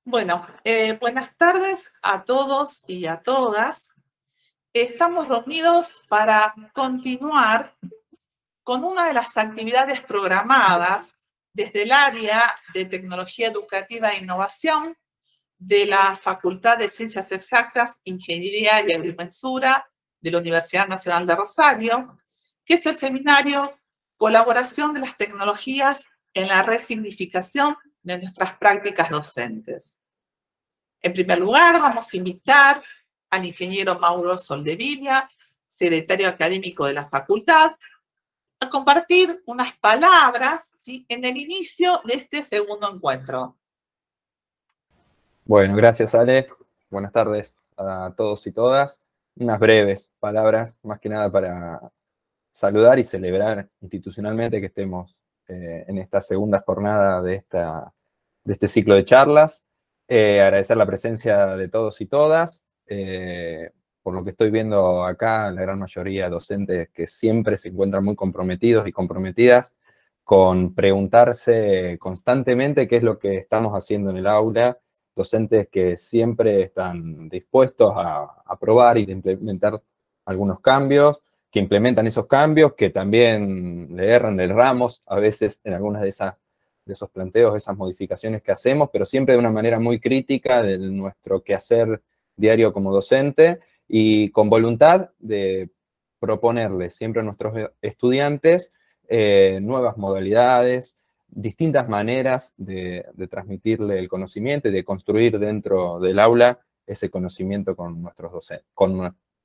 Bueno, buenas tardes a todos y a todas. Estamos reunidos para continuar con una de las actividades programadas desde el área de Tecnología Educativa e Innovación de la Facultad de Ciencias Exactas, Ingeniería y Agrimensura de la Universidad Nacional de Rosario, que es el seminario Colaboración de las Tecnologías en la Resignificación de nuestras prácticas docentes. En primer lugar, vamos a invitar al ingeniero Mauro Soldevilla, secretario académico de la facultad, a compartir unas palabras, ¿sí?, en el inicio de este segundo encuentro. Bueno, gracias Ale. Buenas tardes a todos y todas. Unas breves palabras, más que nada para saludar y celebrar institucionalmente que estemos en esta segunda jornada de este ciclo de charlas. Agradecer la presencia de todos y todas. Por lo que estoy viendo acá, la gran mayoría de docentes que siempre se encuentran muy comprometidos y comprometidas con preguntarse constantemente qué es lo que estamos haciendo en el aula, docentes que siempre están dispuestos a probar y de implementar algunos cambios, que implementan esos cambios, que también le erramos a veces en algunas de esos planteos, esas modificaciones que hacemos, pero siempre de una manera muy crítica de nuestro quehacer diario como docente y con voluntad de proponerle siempre a nuestros estudiantes nuevas modalidades, distintas maneras de transmitirle el conocimiento y de construir dentro del aula ese conocimiento con nuestros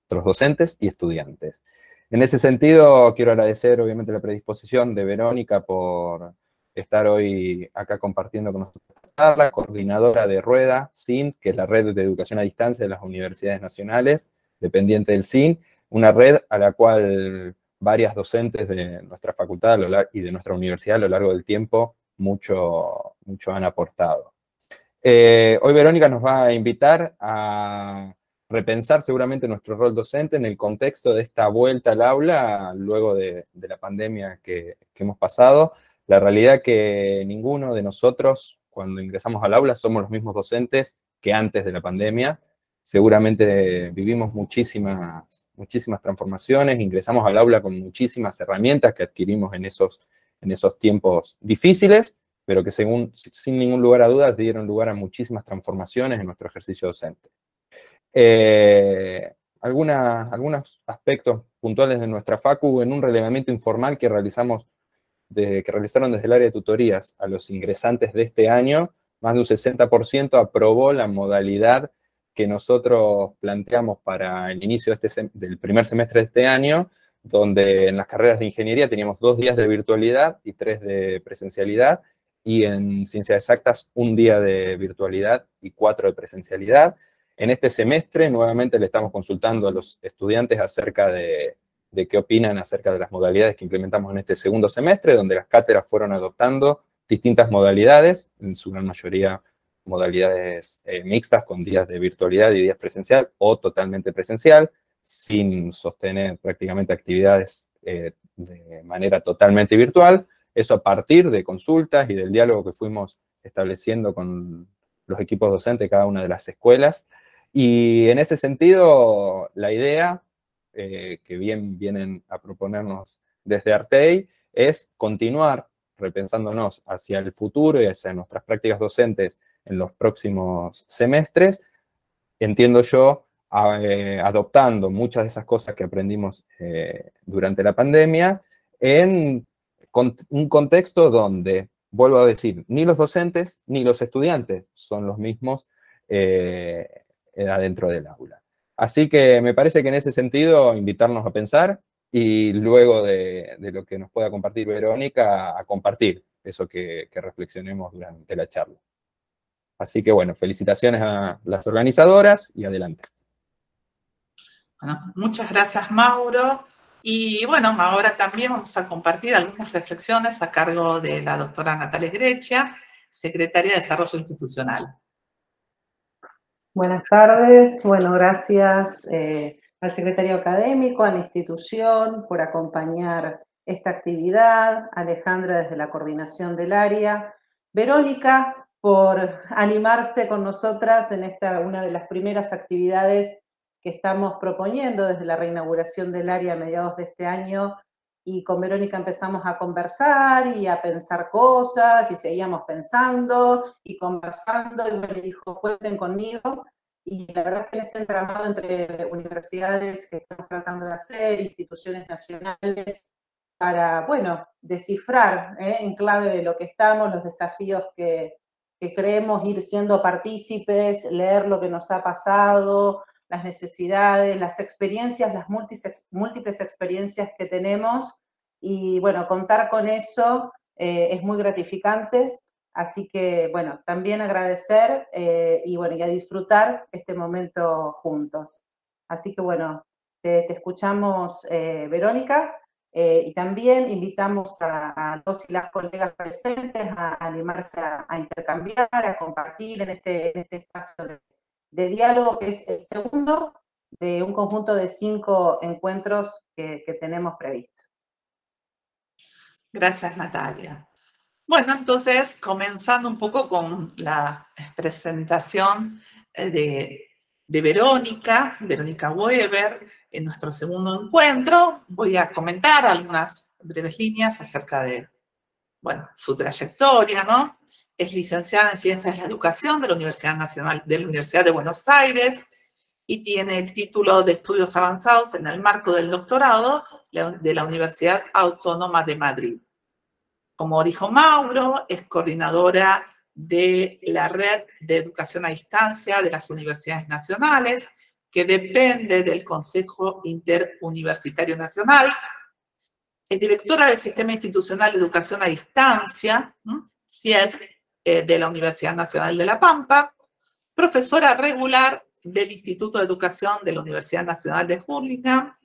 docentes y estudiantes. En ese sentido, quiero agradecer obviamente la predisposición de Verónica por estar hoy acá compartiendo con nosotros la coordinadora de Rueda, SIN, que es la red de educación a distancia de las universidades nacionales, dependiente del SIN, una red a la cual varias docentes de nuestra facultad y de nuestra universidad a lo largo del tiempo mucho han aportado. Hoy Verónica nos va a invitar a repensar seguramente nuestro rol docente en el contexto de esta vuelta al aula luego de la pandemia que hemos pasado. La realidad que ninguno de nosotros, cuando ingresamos al aula, somos los mismos docentes que antes de la pandemia. Seguramente vivimos muchísimas transformaciones, ingresamos al aula con muchísimas herramientas que adquirimos en esos tiempos difíciles, pero que sin ningún lugar a dudas dieron lugar a muchísimas transformaciones en nuestro ejercicio docente. Algunos aspectos puntuales de nuestra facu en un relevamiento informal que realizaron desde el área de tutorías a los ingresantes de este año, más de un 60% aprobó la modalidad que nosotros planteamos para el inicio del primer semestre de este año, donde en las carreras de ingeniería teníamos 2 días de virtualidad y 3 de presencialidad, y en ciencias exactas 1 día de virtualidad y 4 de presencialidad. En este semestre nuevamente le estamos consultando a los estudiantes acerca de qué opinan acerca de las modalidades que implementamos en este segundo semestre, donde las cátedras fueron adoptando distintas modalidades, en su gran mayoría modalidades mixtas con días de virtualidad y días presencial o totalmente presencial, sin sostener prácticamente actividades de manera totalmente virtual. Eso a partir de consultas y del diálogo que fuimos estableciendo con los equipos docentes de cada una de las escuelas. Y en ese sentido, la idea que bien vienen a proponernos desde Artei es continuar repensándonos hacia el futuro y hacia nuestras prácticas docentes en los próximos semestres, entiendo yo, adoptando muchas de esas cosas que aprendimos durante la pandemia en un contexto donde, vuelvo a decir, ni los docentes ni los estudiantes son los mismos adentro del aula. Así que me parece que en ese sentido invitarnos a pensar y luego de lo que nos pueda compartir Verónica, a compartir eso que reflexionemos durante la charla. Así que bueno, felicitaciones a las organizadoras y adelante. Bueno, muchas gracias, Mauro. Y bueno, ahora también vamos a compartir algunas reflexiones a cargo de la doctora Natalia Grecia, secretaria de Desarrollo Institucional. Buenas tardes. Bueno, gracias al secretario académico, a la institución por acompañar esta actividad, Alejandra desde la coordinación del área, Verónica por animarse con nosotras en una de las primeras actividades que estamos proponiendo desde la reinauguración del área a mediados de este año. Y con Verónica empezamos a conversar y a pensar cosas, y seguíamos pensando y conversando, y me dijo, cuenten conmigo. Y la verdad es que en este entramado entre universidades que estamos tratando de hacer, instituciones nacionales, para, bueno, descifrar en clave de lo que estamos, los desafíos que creemos ir siendo partícipes, leer lo que nos ha pasado, las necesidades, las experiencias, las múltiples experiencias que tenemos, y bueno, contar con eso es muy gratificante. Así que, bueno, también agradecer y bueno, y a disfrutar este momento juntos. Así que, bueno, te escuchamos, Verónica, y también invitamos a los y las colegas presentes a animarse a intercambiar, a compartir en este espacio de diálogo, que es el segundo de un conjunto de 5 encuentros que tenemos previsto. Gracias, Natalia. Bueno, entonces, comenzando un poco con la presentación de Verónica Weber, en nuestro segundo encuentro, voy a comentar algunas breves líneas acerca de, bueno, su trayectoria, ¿no? Es licenciada en Ciencias de la Educación de la Universidad Nacional, de la Universidad de Buenos Aires, y tiene el título de Estudios Avanzados en el marco del doctorado de la Universidad Autónoma de Madrid. Como dijo Mauro, es coordinadora de la Red de Educación a Distancia de las Universidades Nacionales, que depende del Consejo Interuniversitario Nacional. Es directora del Sistema Institucional de Educación a Distancia, SIED, de la Universidad Nacional de La Pampa, profesora regular del Instituto de Educación de la Universidad Nacional de Hurlingham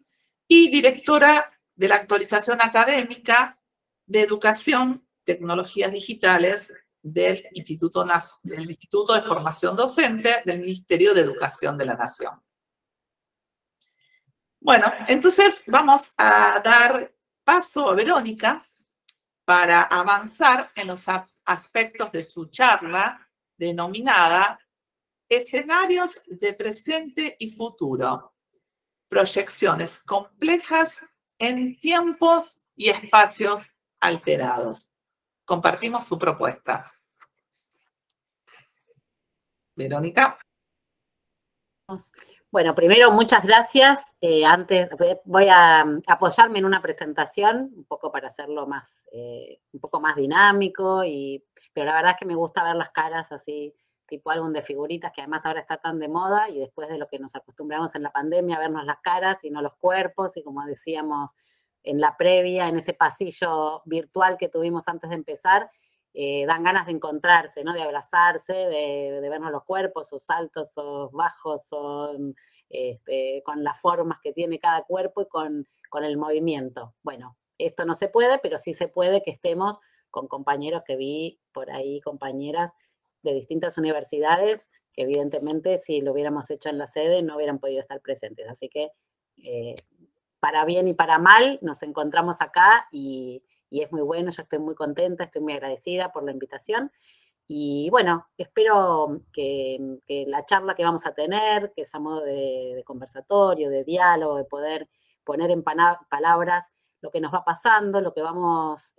y directora de la actualización académica de Educación, Tecnologías Digitales del Instituto de Formación Docente del Ministerio de Educación de la Nación. Bueno, entonces vamos a dar paso a Verónica para avanzar en los aspectos de su charla denominada Escenarios de presente y futuro, proyecciones complejas en tiempos y espacios alterados. Compartimos su propuesta. Verónica. Bueno, primero, muchas gracias. Antes voy a apoyarme en una presentación, un poco para hacerlo más, un poco más dinámico, pero la verdad es que me gusta ver las caras así, tipo álbum de figuritas, que además ahora está tan de moda, y después de lo que nos acostumbramos en la pandemia, a vernos las caras y no los cuerpos, y como decíamos en la previa, en ese pasillo virtual que tuvimos antes de empezar, dan ganas de encontrarse, ¿no? De abrazarse, de vernos los cuerpos, o altos, o bajos, o con las formas que tiene cada cuerpo y con el movimiento. Bueno, esto no se puede, pero sí se puede que estemos con compañeros que vi por ahí, compañeras de distintas universidades, que evidentemente si lo hubiéramos hecho en la sede no hubieran podido estar presentes. Así que para bien y para mal nos encontramos acá y es muy bueno. Yo estoy muy contenta, estoy muy agradecida por la invitación. Y bueno, espero que la charla que vamos a tener, que es a modo de conversatorio, de diálogo, de poder poner en palabras lo que nos va pasando, lo que vamos,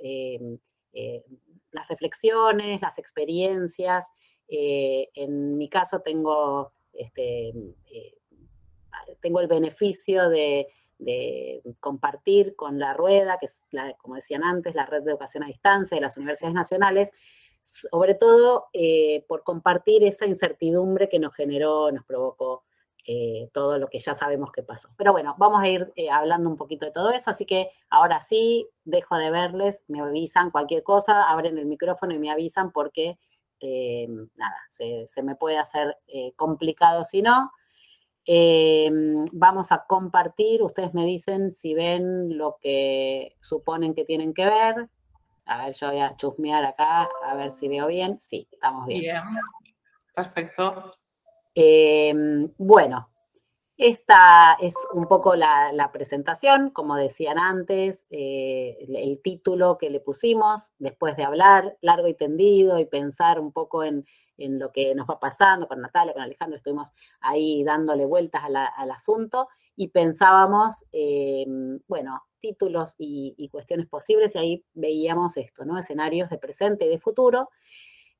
las reflexiones, las experiencias. En mi caso tengo el beneficio de compartir con La Rueda, que es, como decían antes, la Red de Educación a Distancia de las Universidades Nacionales, sobre todo por compartir esa incertidumbre que nos provocó todo lo que ya sabemos que pasó. Pero bueno, vamos a ir hablando un poquito de todo eso, así que ahora sí, dejo de verles, me avisan cualquier cosa, abren el micrófono y me avisan porque, nada, se me puede hacer complicado si no. Vamos a compartir, ustedes me dicen si ven lo que suponen que tienen que ver. A ver, yo voy a chusmear acá, a ver si veo bien. Sí, estamos bien. Bien, perfecto. Bueno, Esta es un poco la presentación, como decían antes, el título que le pusimos, después de hablar largo y tendido y pensar un poco en lo que nos va pasando con Natalia, con Alejandro, estuvimos ahí dándole vueltas al asunto y pensábamos, bueno, títulos y cuestiones posibles, y ahí veíamos esto, ¿no? Escenarios de presente y de futuro,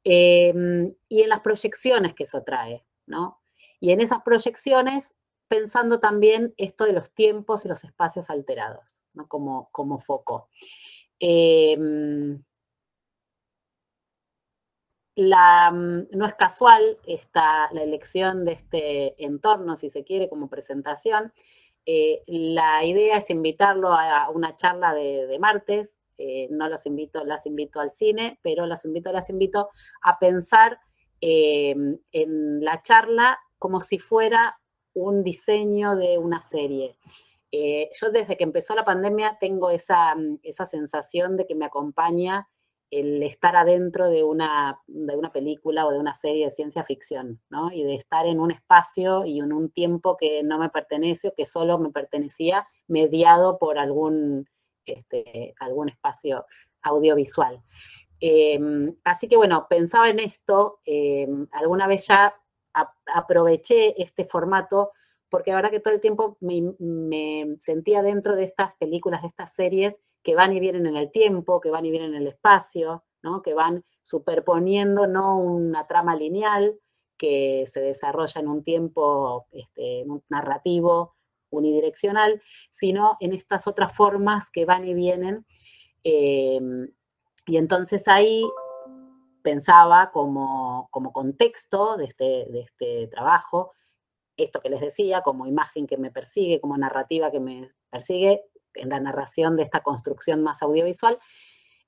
y en las proyecciones que eso trae, ¿no? Y en esas proyecciones, pensando también esto de los tiempos y los espacios alterados, ¿no? Como foco. No es casual la elección de este entorno, si se quiere, como presentación. La idea es invitarlo a una charla de martes. No las invito al cine, pero las invito a pensar en la charla como si fuera un diseño de una serie. Yo desde que empezó la pandemia tengo esa sensación de que me acompaña el estar adentro de una película o de una serie de ciencia ficción, ¿no? Y de estar en un espacio y en un tiempo que no me pertenece o que solo me pertenecía mediado por algún espacio audiovisual. Así que bueno, pensaba en esto, alguna vez ya aproveché este formato porque la verdad que todo el tiempo me sentía dentro de estas películas, de estas series que van y vienen en el tiempo, que van y vienen en el espacio, ¿no? Que van superponiendo no una trama lineal que se desarrolla en un tiempo en un narrativo unidireccional, sino en estas otras formas que van y vienen. Y entonces ahí pensaba como contexto de este trabajo, esto que les decía, como imagen que me persigue, como narrativa que me persigue, en la narración de esta construcción más audiovisual,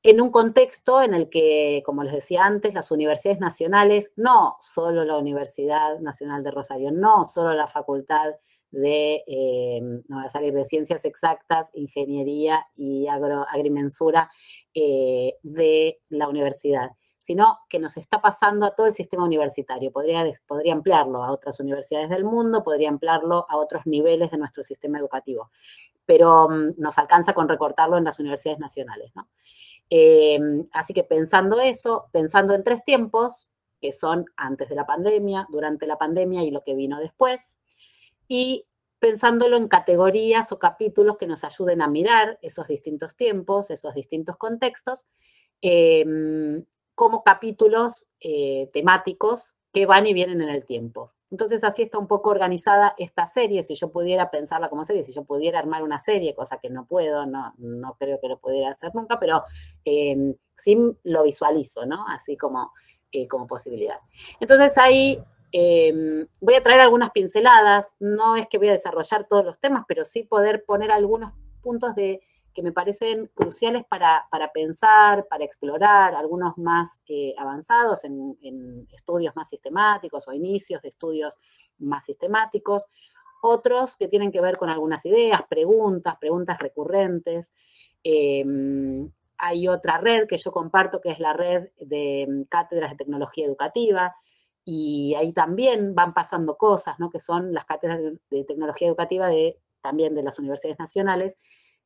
en un contexto en el que, como les decía antes, las universidades nacionales, no solo la Universidad Nacional de Rosario, no solo la Facultad no va a salir, de Ciencias Exactas, Ingeniería y Agrimensura de la universidad, sino que nos está pasando a todo el sistema universitario. Podría ampliarlo a otras universidades del mundo, podría ampliarlo a otros niveles de nuestro sistema educativo, pero nos alcanza con recortarlo en las universidades nacionales, ¿no? Así que pensando eso, pensando en 3 tiempos, que son antes de la pandemia, durante la pandemia y lo que vino después, y pensándolo en categorías o capítulos que nos ayuden a mirar esos distintos tiempos, esos distintos contextos, como capítulos temáticos que van y vienen en el tiempo. Entonces así está un poco organizada esta serie. Si yo pudiera pensarla como serie, si yo pudiera armar una serie, cosa que no puedo, no creo que lo pudiera hacer nunca, pero sí lo visualizo, ¿no? Así como posibilidad. Entonces ahí voy a traer algunas pinceladas, no es que voy a desarrollar todos los temas, pero sí poder poner algunos puntos que me parecen cruciales para pensar, para explorar, algunos más avanzados en estudios más sistemáticos o inicios de estudios más sistemáticos, otros que tienen que ver con algunas ideas, preguntas recurrentes. Hay otra red que yo comparto, que es la red de cátedras de tecnología educativa, y ahí también van pasando cosas, ¿no? Que son las cátedras de tecnología educativa también de las universidades nacionales,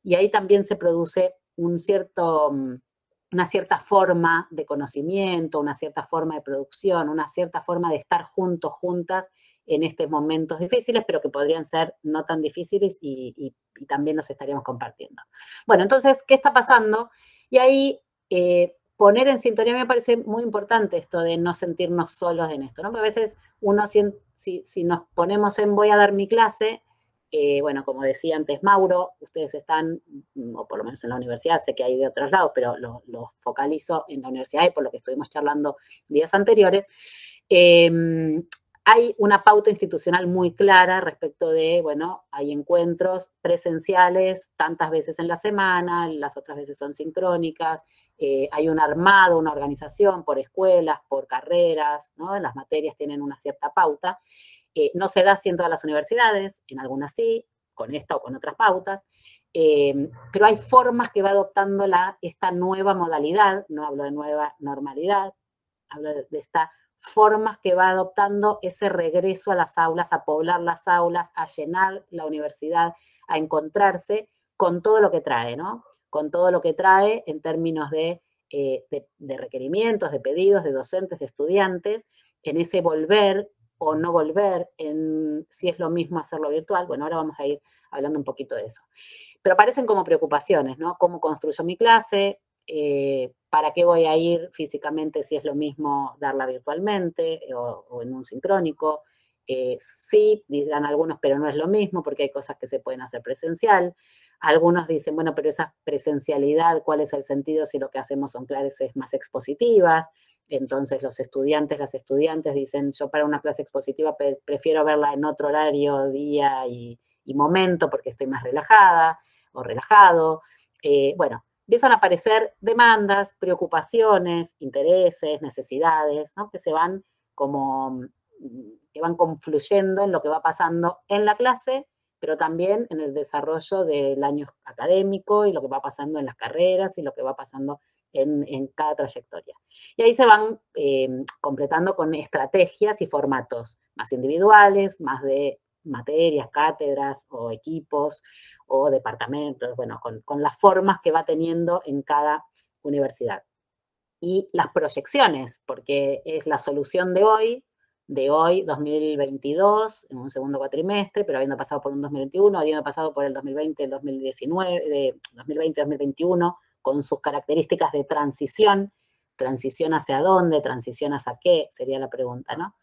y ahí también se produce una cierta forma de conocimiento, una cierta forma de producción, una cierta forma de estar juntos, juntas en estos momentos difíciles, pero que podrían ser no tan difíciles y también los estaríamos compartiendo. Bueno, entonces, ¿qué está pasando? Y ahí poner en sintonía, me parece muy importante esto de no sentirnos solos en esto, ¿no? A veces uno, si nos ponemos en voy a dar mi clase, bueno, como decía antes Mauro, ustedes están, o por lo menos en la universidad, sé que hay de otros lados, pero lo focalizo en la universidad y por lo que estuvimos charlando días anteriores, hay una pauta institucional muy clara respecto de, bueno, hay encuentros presenciales tantas veces en la semana, las otras veces son sincrónicas, hay un armado, una organización por escuelas, por carreras, ¿no? Las materias tienen una cierta pauta. No se da así en todas las universidades, en algunas sí, con esta o con otras pautas, pero hay formas que va adoptando esta nueva modalidad, no hablo de nueva normalidad, hablo de esta formas que va adoptando ese regreso a las aulas, a poblar las aulas, a llenar la universidad, a encontrarse con todo lo que trae, ¿no? Con todo lo que trae en términos de requerimientos, de pedidos, de docentes, de estudiantes, en ese volver o no volver, en si es lo mismo hacerlo virtual. Bueno, ahora vamos a ir hablando un poquito de eso. Pero aparecen como preocupaciones, ¿no? ¿Cómo construyo mi clase? ¿Para qué voy a ir físicamente si es lo mismo darla virtualmente o en un sincrónico? Sí, dirán algunos, pero no es lo mismo porque hay cosas que se pueden hacer presencial. Algunos dicen, bueno, pero esa presencialidad, ¿cuál es el sentido si lo que hacemos son clases más expositivas? Entonces los estudiantes, las estudiantes dicen, yo para una clase expositiva prefiero verla en otro horario, día y momento porque estoy más relajada o relajado. Bueno, empiezan a aparecer demandas, preocupaciones, intereses, necesidades, ¿no? Que se van como, que van confluyendo en lo que va pasando en la clase, pero también en el desarrollo del año académico y lo que va pasando en las carreras y lo que va pasando en cada trayectoria. Y ahí se van completando con estrategias y formatos más individuales, más de materias, cátedras o equipos o departamentos, bueno, con las formas que va teniendo en cada universidad. Y las proyecciones, porque es la solución de hoy, 2022, en un segundo cuatrimestre, pero habiendo pasado por un 2021, habiendo pasado por el 2020, el 2019, de 2020-2021, con sus características de transición. ¿Transición hacia dónde? ¿Transición hacia qué? Sería la pregunta, ¿no?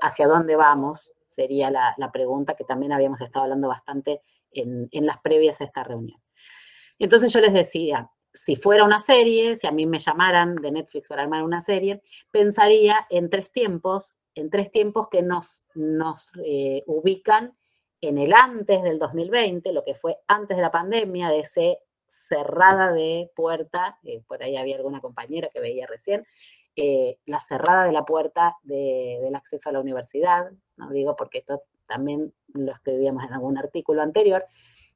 ¿Hacia dónde vamos? Sería la pregunta que también habíamos estado hablando bastante en las previas a esta reunión. Entonces yo les decía, si fuera una serie, si a mí me llamaran de Netflix para armar una serie, pensaría en tres tiempos que nos ubican en el antes del 2020, lo que fue antes de la pandemia, de ese cerrada de puerta, por ahí había alguna compañera que veía recién, la cerrada de la puerta del acceso a la universidad, no digo porque esto también lo escribíamos en algún artículo anterior.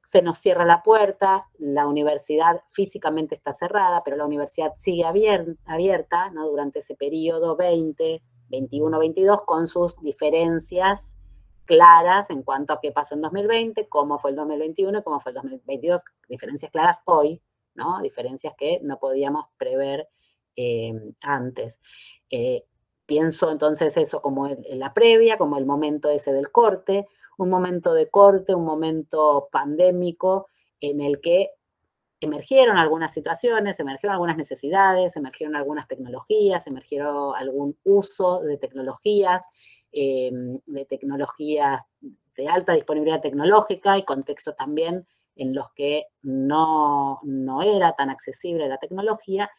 Se nos cierra la puerta, la universidad físicamente está cerrada, pero la universidad sigue abierta, ¿no? Durante ese periodo 20, 21, 22, con sus diferencias claras en cuanto a qué pasó en 2020, cómo fue el 2021 y cómo fue el 2022. Diferencias claras hoy, ¿no? Diferencias que no podíamos prever antes. Pienso entonces eso como en la previa, como el momento ese del corte, un momento de corte, un momento pandémico en el que emergieron algunas situaciones, emergieron algunas necesidades, emergieron algunas tecnologías, emergieron algún uso de tecnologías de alta disponibilidad tecnológica y contextos también en los que no era tan accesible la tecnología,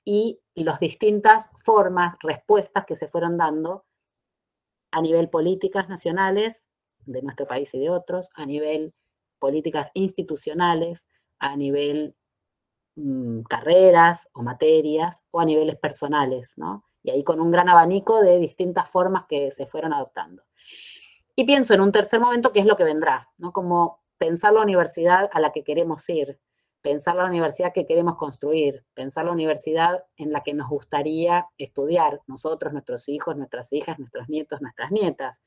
y las distintas formas, respuestas que se fueron dando a nivel políticas nacionales de nuestro país y de otros, a nivel políticas institucionales, a nivel carreras o materias, o a niveles personales, ¿no? Y ahí con un gran abanico de distintas formas que se fueron adoptando. Y pienso en un tercer momento que es lo que vendrá, ¿no? Como pensar la universidad a la que queremos ir, pensar la universidad que queremos construir, pensar la universidad en la que nos gustaría estudiar, nosotros, nuestros hijos, nuestras hijas, nuestros nietos, nuestras nietas,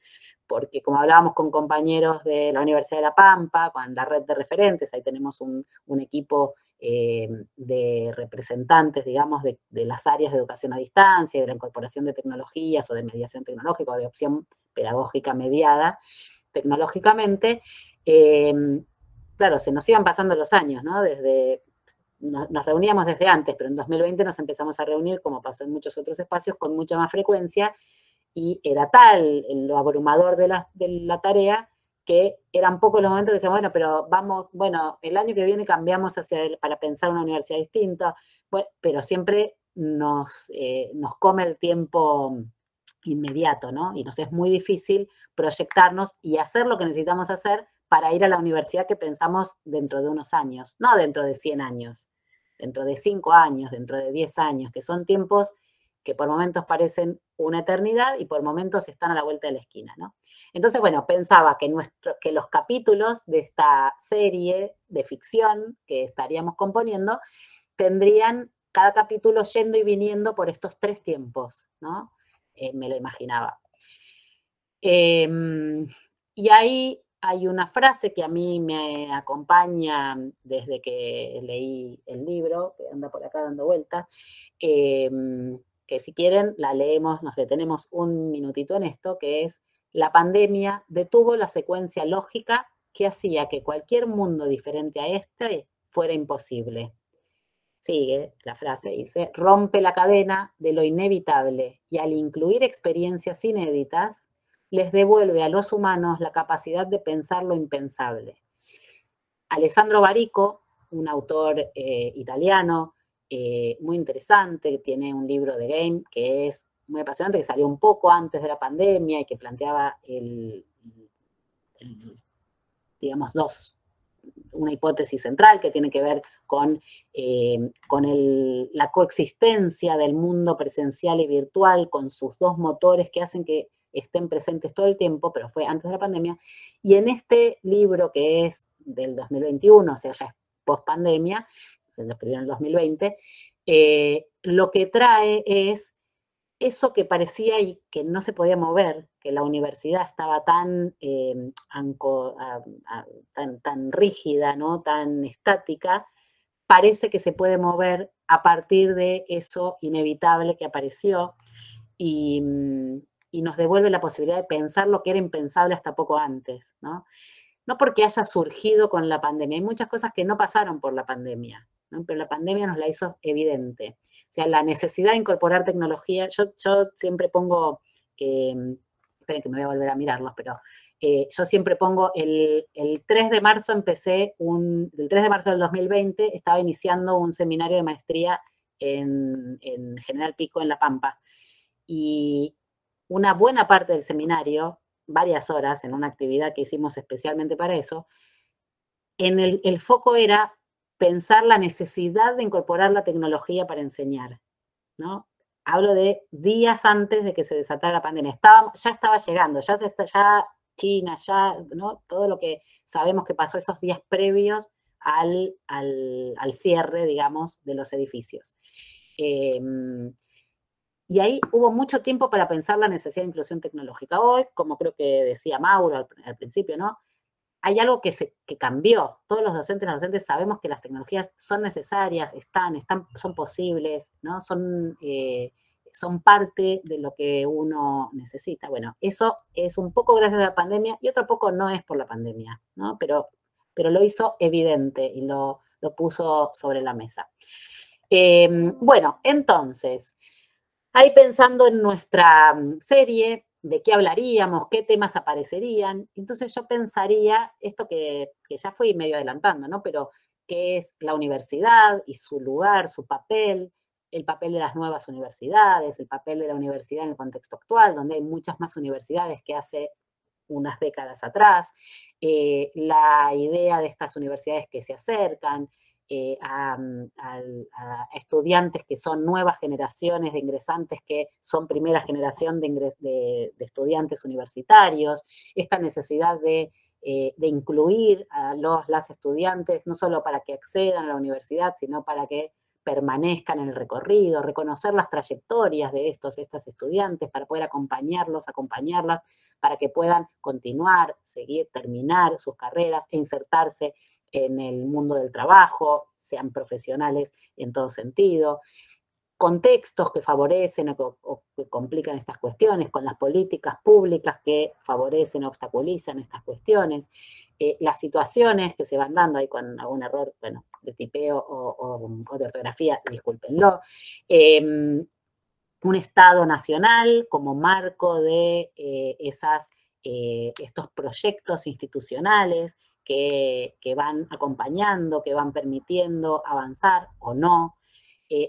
porque como hablábamos con compañeros de la Universidad de La Pampa, con la red de referentes, ahí tenemos un equipo de representantes, digamos, de las áreas de educación a distancia, de la incorporación de tecnologías o de mediación tecnológica o de opción pedagógica mediada tecnológicamente. Claro, se nos iban pasando los años, ¿no? Nos reuníamos desde antes, pero en 2020 nos empezamos a reunir, como pasó en muchos otros espacios, con mucha más frecuencia, y era tal lo abrumador de la tarea que eran pocos los momentos que decíamos, bueno, pero vamos, bueno, el año que viene cambiamos para pensar una universidad distinta, bueno, pero siempre nos come el tiempo inmediato, ¿no? Y nos es muy difícil proyectarnos y hacer lo que necesitamos hacer para ir a la universidad que pensamos dentro de unos años, no dentro de 100 años, dentro de 5 años, dentro de 10 años, que son tiempos que por momentos parecen una eternidad y por momentos están a la vuelta de la esquina, ¿no? Entonces, bueno, pensaba que los capítulos de esta serie de ficción que estaríamos componiendo tendrían cada capítulo yendo y viniendo por estos 3 tiempos, ¿no? Me lo imaginaba. Y ahí hay una frase que a mí me acompaña desde que leí el libro, que anda por acá dando vueltas, que si quieren la leemos, nos detenemos un minutito en esto, que es: la pandemia detuvo la secuencia lógica que hacía que cualquier mundo diferente a este fuera imposible. Sigue la frase, dice: rompe la cadena de lo inevitable y al incluir experiencias inéditas, les devuelve a los humanos la capacidad de pensar lo impensable. Alessandro Barico, un autor italiano muy interesante, que tiene un libro de game que es muy apasionante, que salió un poco antes de la pandemia y que planteaba digamos, una hipótesis central que tiene que ver con la coexistencia del mundo presencial y virtual, con sus 2 motores que hacen que estén presentes todo el tiempo, pero fue antes de la pandemia. Y en este libro, que es del 2021, o sea, ya es post-pandemia, lo escribió en el 2020, lo que trae es eso que parecía y que no se podía mover, que la universidad estaba tan, tan rígida, ¿no? Tan estática, parece que se puede mover a partir de eso inevitable que apareció y nos devuelve la posibilidad de pensar lo que era impensable hasta poco antes, ¿no? No porque haya surgido con la pandemia, hay muchas cosas que no pasaron por la pandemia, ¿no? Pero la pandemia nos la hizo evidente. O sea, la necesidad de incorporar tecnología, yo siempre pongo, esperen que me voy a volver a mirarlos, pero yo siempre pongo el 3 de marzo el 3 de marzo del 2020 estaba iniciando un seminario de maestría en General Pico, en La Pampa, y una buena parte del seminario, varias horas en una actividad que hicimos especialmente para eso, el foco era pensar la necesidad de incorporar la tecnología para enseñar, ¿no? Hablo de días antes de que se desatara la pandemia. Ya estaba llegando, ya China, ¿no? Todo lo que sabemos que pasó esos días previos al cierre, digamos, de los edificios. Y ahí hubo mucho tiempo para pensar la necesidad de inclusión tecnológica. Hoy, como creo que decía Mauro al principio, ¿no? Hay algo que cambió. Todos los docentes sabemos que las tecnologías son necesarias, son posibles, ¿no? Son parte de lo que uno necesita. Bueno, eso es un poco gracias a la pandemia y otro poco no es por la pandemia, ¿no? Pero lo hizo evidente y lo puso sobre la mesa. Bueno, entonces, ahí pensando en nuestra serie, de qué hablaríamos, qué temas aparecerían, entonces yo pensaría esto que ya fui medio adelantando, ¿no? Pero qué es la universidad y su lugar, su papel, el papel de las nuevas universidades, el papel de la universidad en el contexto actual, donde hay muchas más universidades que hace unas décadas atrás, la idea de estas universidades que se acercan, a estudiantes que son nuevas generaciones de ingresantes, que son primera generación de estudiantes universitarios, esta necesidad de incluir a las estudiantes, no solo para que accedan a la universidad, sino para que permanezcan en el recorrido, reconocer las trayectorias de estas estudiantes para poder acompañarlas, para que puedan continuar, seguir, terminar sus carreras e insertarse en el mundo del trabajo, sean profesionales en todo sentido. Contextos que favorecen o que complican estas cuestiones, con las políticas públicas que favorecen o obstaculizan estas cuestiones, las situaciones que se van dando ahí con algún error, bueno, de tipeo o de ortografía, discúlpenlo, un Estado nacional como marco de estos proyectos institucionales que van acompañando, que van permitiendo avanzar o no,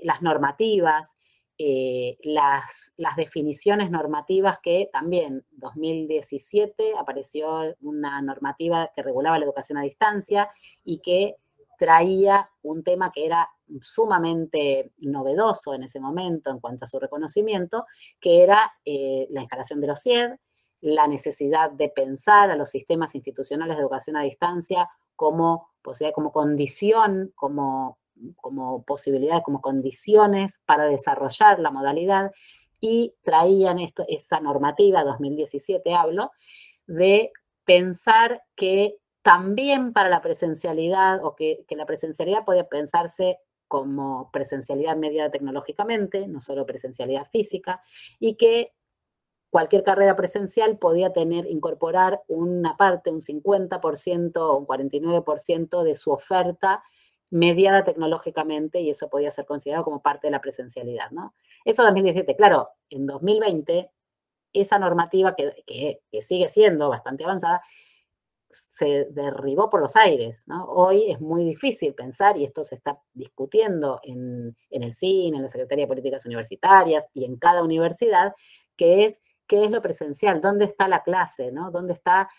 las normativas, las definiciones normativas que también, 2017 apareció una normativa que regulaba la educación a distancia y que traía un tema que era sumamente novedoso en ese momento en cuanto a su reconocimiento, que era la instalación de los CIED, la necesidad de pensar a los sistemas institucionales de educación a distancia como condición, como como posibilidades, como condiciones para desarrollar la modalidad, y traían esa normativa, 2017 hablo, de pensar que también para la presencialidad, o que la presencialidad podía pensarse como presencialidad mediada tecnológicamente, no solo presencialidad física, y que cualquier carrera presencial podía incorporar una parte, un 50% o un 49% de su oferta mediada tecnológicamente, y eso podía ser considerado como parte de la presencialidad, ¿no? Eso 2017. Claro, en 2020, esa normativa que sigue siendo bastante avanzada, se derribó por los aires, ¿no? Hoy es muy difícil pensar, y esto se está discutiendo en el CIN, en la Secretaría de Políticas Universitarias y en cada universidad, que es qué es lo presencial, dónde está la clase, ¿no? ¿Dónde está,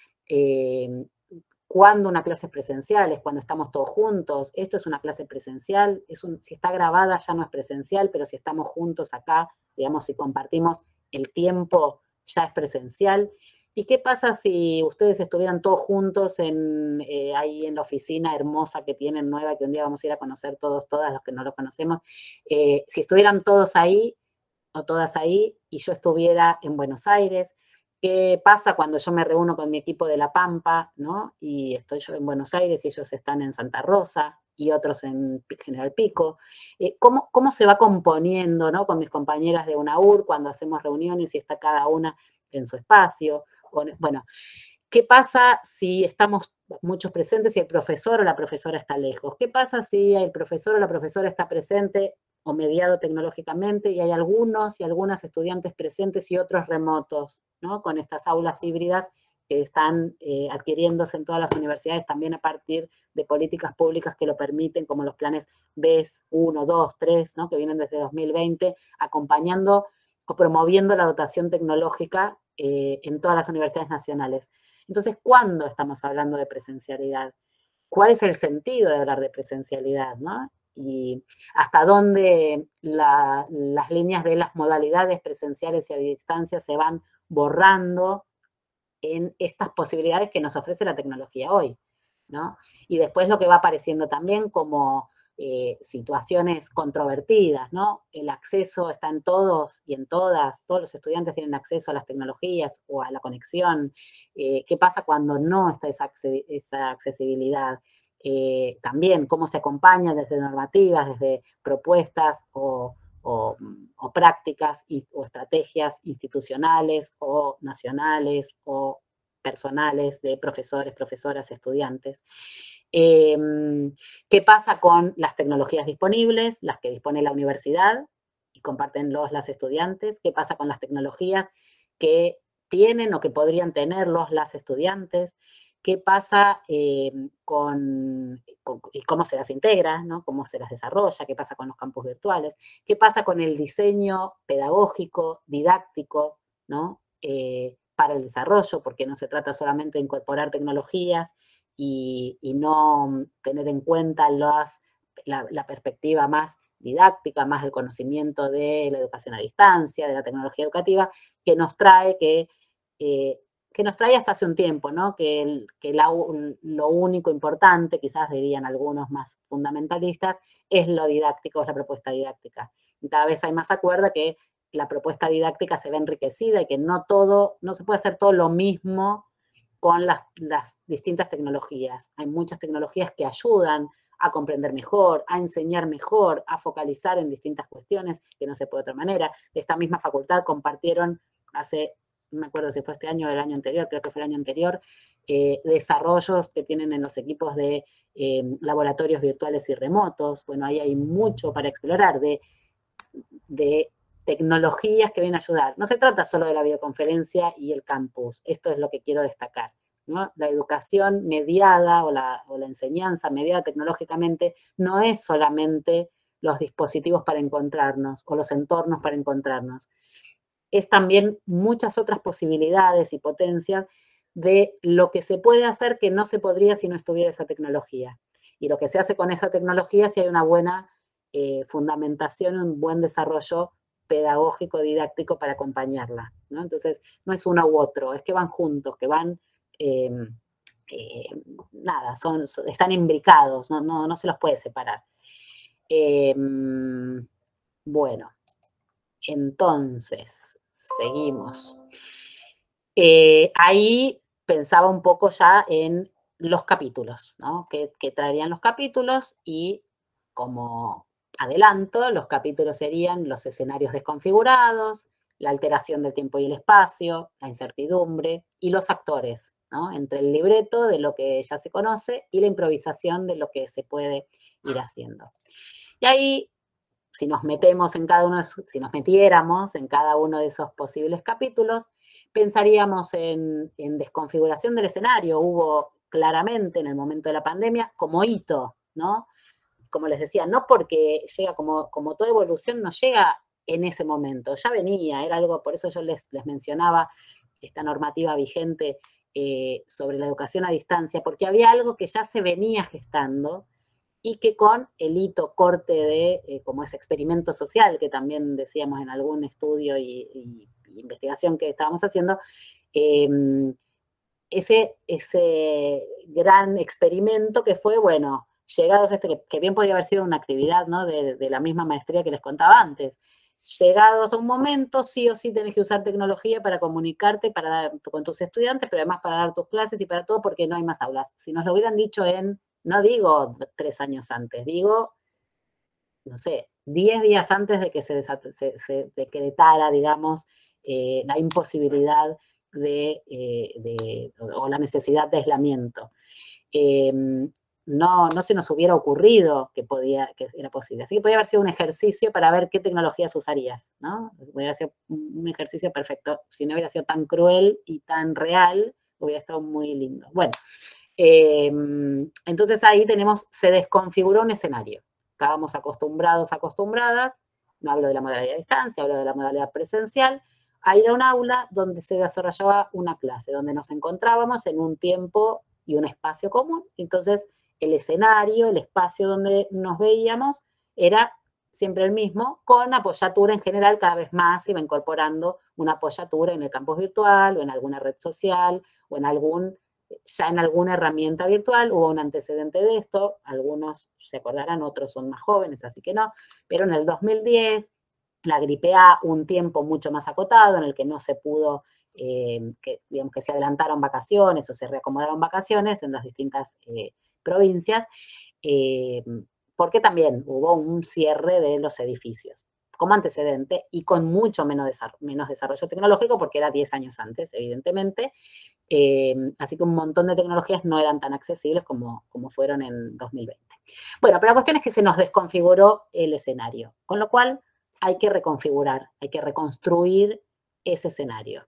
cuándo una clase es presencial? Es cuando estamos todos juntos. Esto es una clase presencial, si está grabada ya no es presencial, pero si estamos juntos acá, digamos, si compartimos el tiempo, ya es presencial. ¿Y qué pasa si ustedes estuvieran todos juntos ahí en la oficina hermosa que tienen nueva, que un día vamos a ir a conocer todas los que no lo conocemos? Si estuvieran todos ahí o todas ahí y yo estuviera en Buenos Aires, ¿qué pasa cuando yo me reúno con mi equipo de La Pampa, ¿no? Y estoy yo en Buenos Aires y ellos están en Santa Rosa y otros en General Pico. ¿Cómo se va componiendo, ¿no? Con mis compañeras de UNAUR cuando hacemos reuniones y está cada una en su espacio. Bueno, ¿qué pasa si estamos muchos presentes y el profesor o la profesora está lejos? ¿Qué pasa si el profesor o la profesora está presente o mediado tecnológicamente y hay algunos y algunas estudiantes presentes y otros remotos, ¿no? Con estas aulas híbridas que están adquiriéndose en todas las universidades también a partir de políticas públicas que lo permiten, como los planes BES 1, 2, 3, ¿no? Que vienen desde 2020, acompañando o promoviendo la dotación tecnológica en todas las universidades nacionales. Entonces, ¿cuándo estamos hablando de presencialidad? ¿Cuál es el sentido de hablar de presencialidad, ¿no? Y hasta dónde las líneas de las modalidades presenciales y a distancia se van borrando en estas posibilidades que nos ofrece la tecnología hoy, ¿no? Y después lo que va apareciendo también como situaciones controvertidas, ¿no? El acceso está en todos y en todas, todos los estudiantes tienen acceso a las tecnologías o a la conexión. ¿Qué pasa cuando no está esa accesibilidad? También cómo se acompaña desde normativas, desde propuestas o prácticas o estrategias institucionales o nacionales o personales de profesores, profesoras, estudiantes. ¿Qué pasa con las tecnologías disponibles, las que dispone la universidad y comparten las estudiantes? ¿Qué pasa con las tecnologías que tienen o que podrían tenerlos las estudiantes? ¿Qué pasa y cómo se las integra, ¿no? ¿Cómo se las desarrolla? ¿Qué pasa con los campus virtuales? ¿Qué pasa con el diseño pedagógico, didáctico, ¿no? Para el desarrollo? Porque no se trata solamente de incorporar tecnologías y no tener en cuenta la perspectiva más didáctica, más del conocimiento de la educación a distancia, de la tecnología educativa, que nos trae hasta hace un tiempo, ¿no? Que lo único importante, quizás dirían algunos más fundamentalistas, es lo didáctico, es la propuesta didáctica. Y cada vez hay más acuerdo que la propuesta didáctica se ve enriquecida y que no se puede hacer todo lo mismo con las distintas tecnologías. Hay muchas tecnologías que ayudan a comprender mejor, a enseñar mejor, a focalizar en distintas cuestiones que no se puede de otra manera. De esta misma facultad compartieron no me acuerdo si fue este año o el año anterior, creo que fue el año anterior, desarrollos que tienen en los equipos de laboratorios virtuales y remotos. Bueno, ahí hay mucho para explorar de tecnologías que vienen a ayudar. No se trata solo de la videoconferencia y el campus, esto es lo que quiero destacar, ¿no? La educación mediada o la enseñanza mediada tecnológicamente no es solamente los dispositivos para encontrarnos o los entornos para encontrarnos. Es también muchas otras posibilidades y potencias de lo que se puede hacer que no se podría si no estuviera esa tecnología. Y lo que se hace con esa tecnología si hay una buena fundamentación, un buen desarrollo pedagógico, didáctico para acompañarla, ¿no? Entonces, no es uno u otro, es que van juntos, que van, están imbricados, no se los puede separar. Bueno, entonces, seguimos. Ahí pensaba un poco ya en los capítulos, ¿no? ¿Qué traerían los capítulos? Y como adelanto, los capítulos serían los escenarios desconfigurados, la alteración del tiempo y el espacio, la incertidumbre y los actores, ¿no? Entre el libreto de lo que ya se conoce y la improvisación de lo que se puede ir haciendo. Y ahí, si nos metiéramos en cada uno de esos posibles capítulos, pensaríamos en desconfiguración del escenario. Hubo claramente en el momento de la pandemia como hito, ¿no? Como les decía, no porque llega como toda evolución, no llega en ese momento, ya venía, era algo, por eso yo les mencionaba esta normativa vigente sobre la educación a distancia, porque había algo que ya se venía gestando y que con el hito corte de, como ese experimento social que también decíamos en algún estudio y investigación que estábamos haciendo, ese gran experimento que fue, bueno, llegados a que bien podía haber sido una actividad, ¿no? de la misma maestría que les contaba antes. Llegados a un momento, sí o sí tenés que usar tecnología para comunicarte con tus estudiantes, pero además para dar tus clases y para todo, porque no hay más aulas. Si nos lo hubieran dicho no digo 3 años antes, digo, no sé, 10 días antes de que se decretara, digamos, la imposibilidad o la necesidad de aislamiento. No se nos hubiera ocurrido que era posible. Así que podría haber sido un ejercicio para ver qué tecnologías usarías, ¿no? Podría ser un ejercicio perfecto. Si no hubiera sido tan cruel y tan real, hubiera estado muy lindo. Bueno, entonces ahí se desconfiguró un escenario. Estábamos acostumbradas, no hablo de la modalidad de distancia, hablo de la modalidad presencial, a ir a un aula donde se desarrollaba una clase, donde nos encontrábamos en un tiempo y un espacio común. Entonces, el escenario, el espacio donde nos veíamos era siempre el mismo, con apoyatura en general. Cada vez más se iba incorporando una apoyatura en el campus virtual o en alguna red social o ya en alguna herramienta virtual. Hubo un antecedente de esto, algunos se acordarán, otros son más jóvenes, así que no, pero en el 2010, la gripe A, un tiempo mucho más acotado en el que no se pudo, digamos que se adelantaron vacaciones o se reacomodaron vacaciones en las distintas provincias, porque también hubo un cierre de los edificios como antecedente y con mucho menos desarrollo tecnológico, porque era 10 años antes, evidentemente. Así que un montón de tecnologías no eran tan accesibles como fueron en 2020. Bueno, pero la cuestión es que se nos desconfiguró el escenario, con lo cual hay que reconfigurar, hay que reconstruir ese escenario.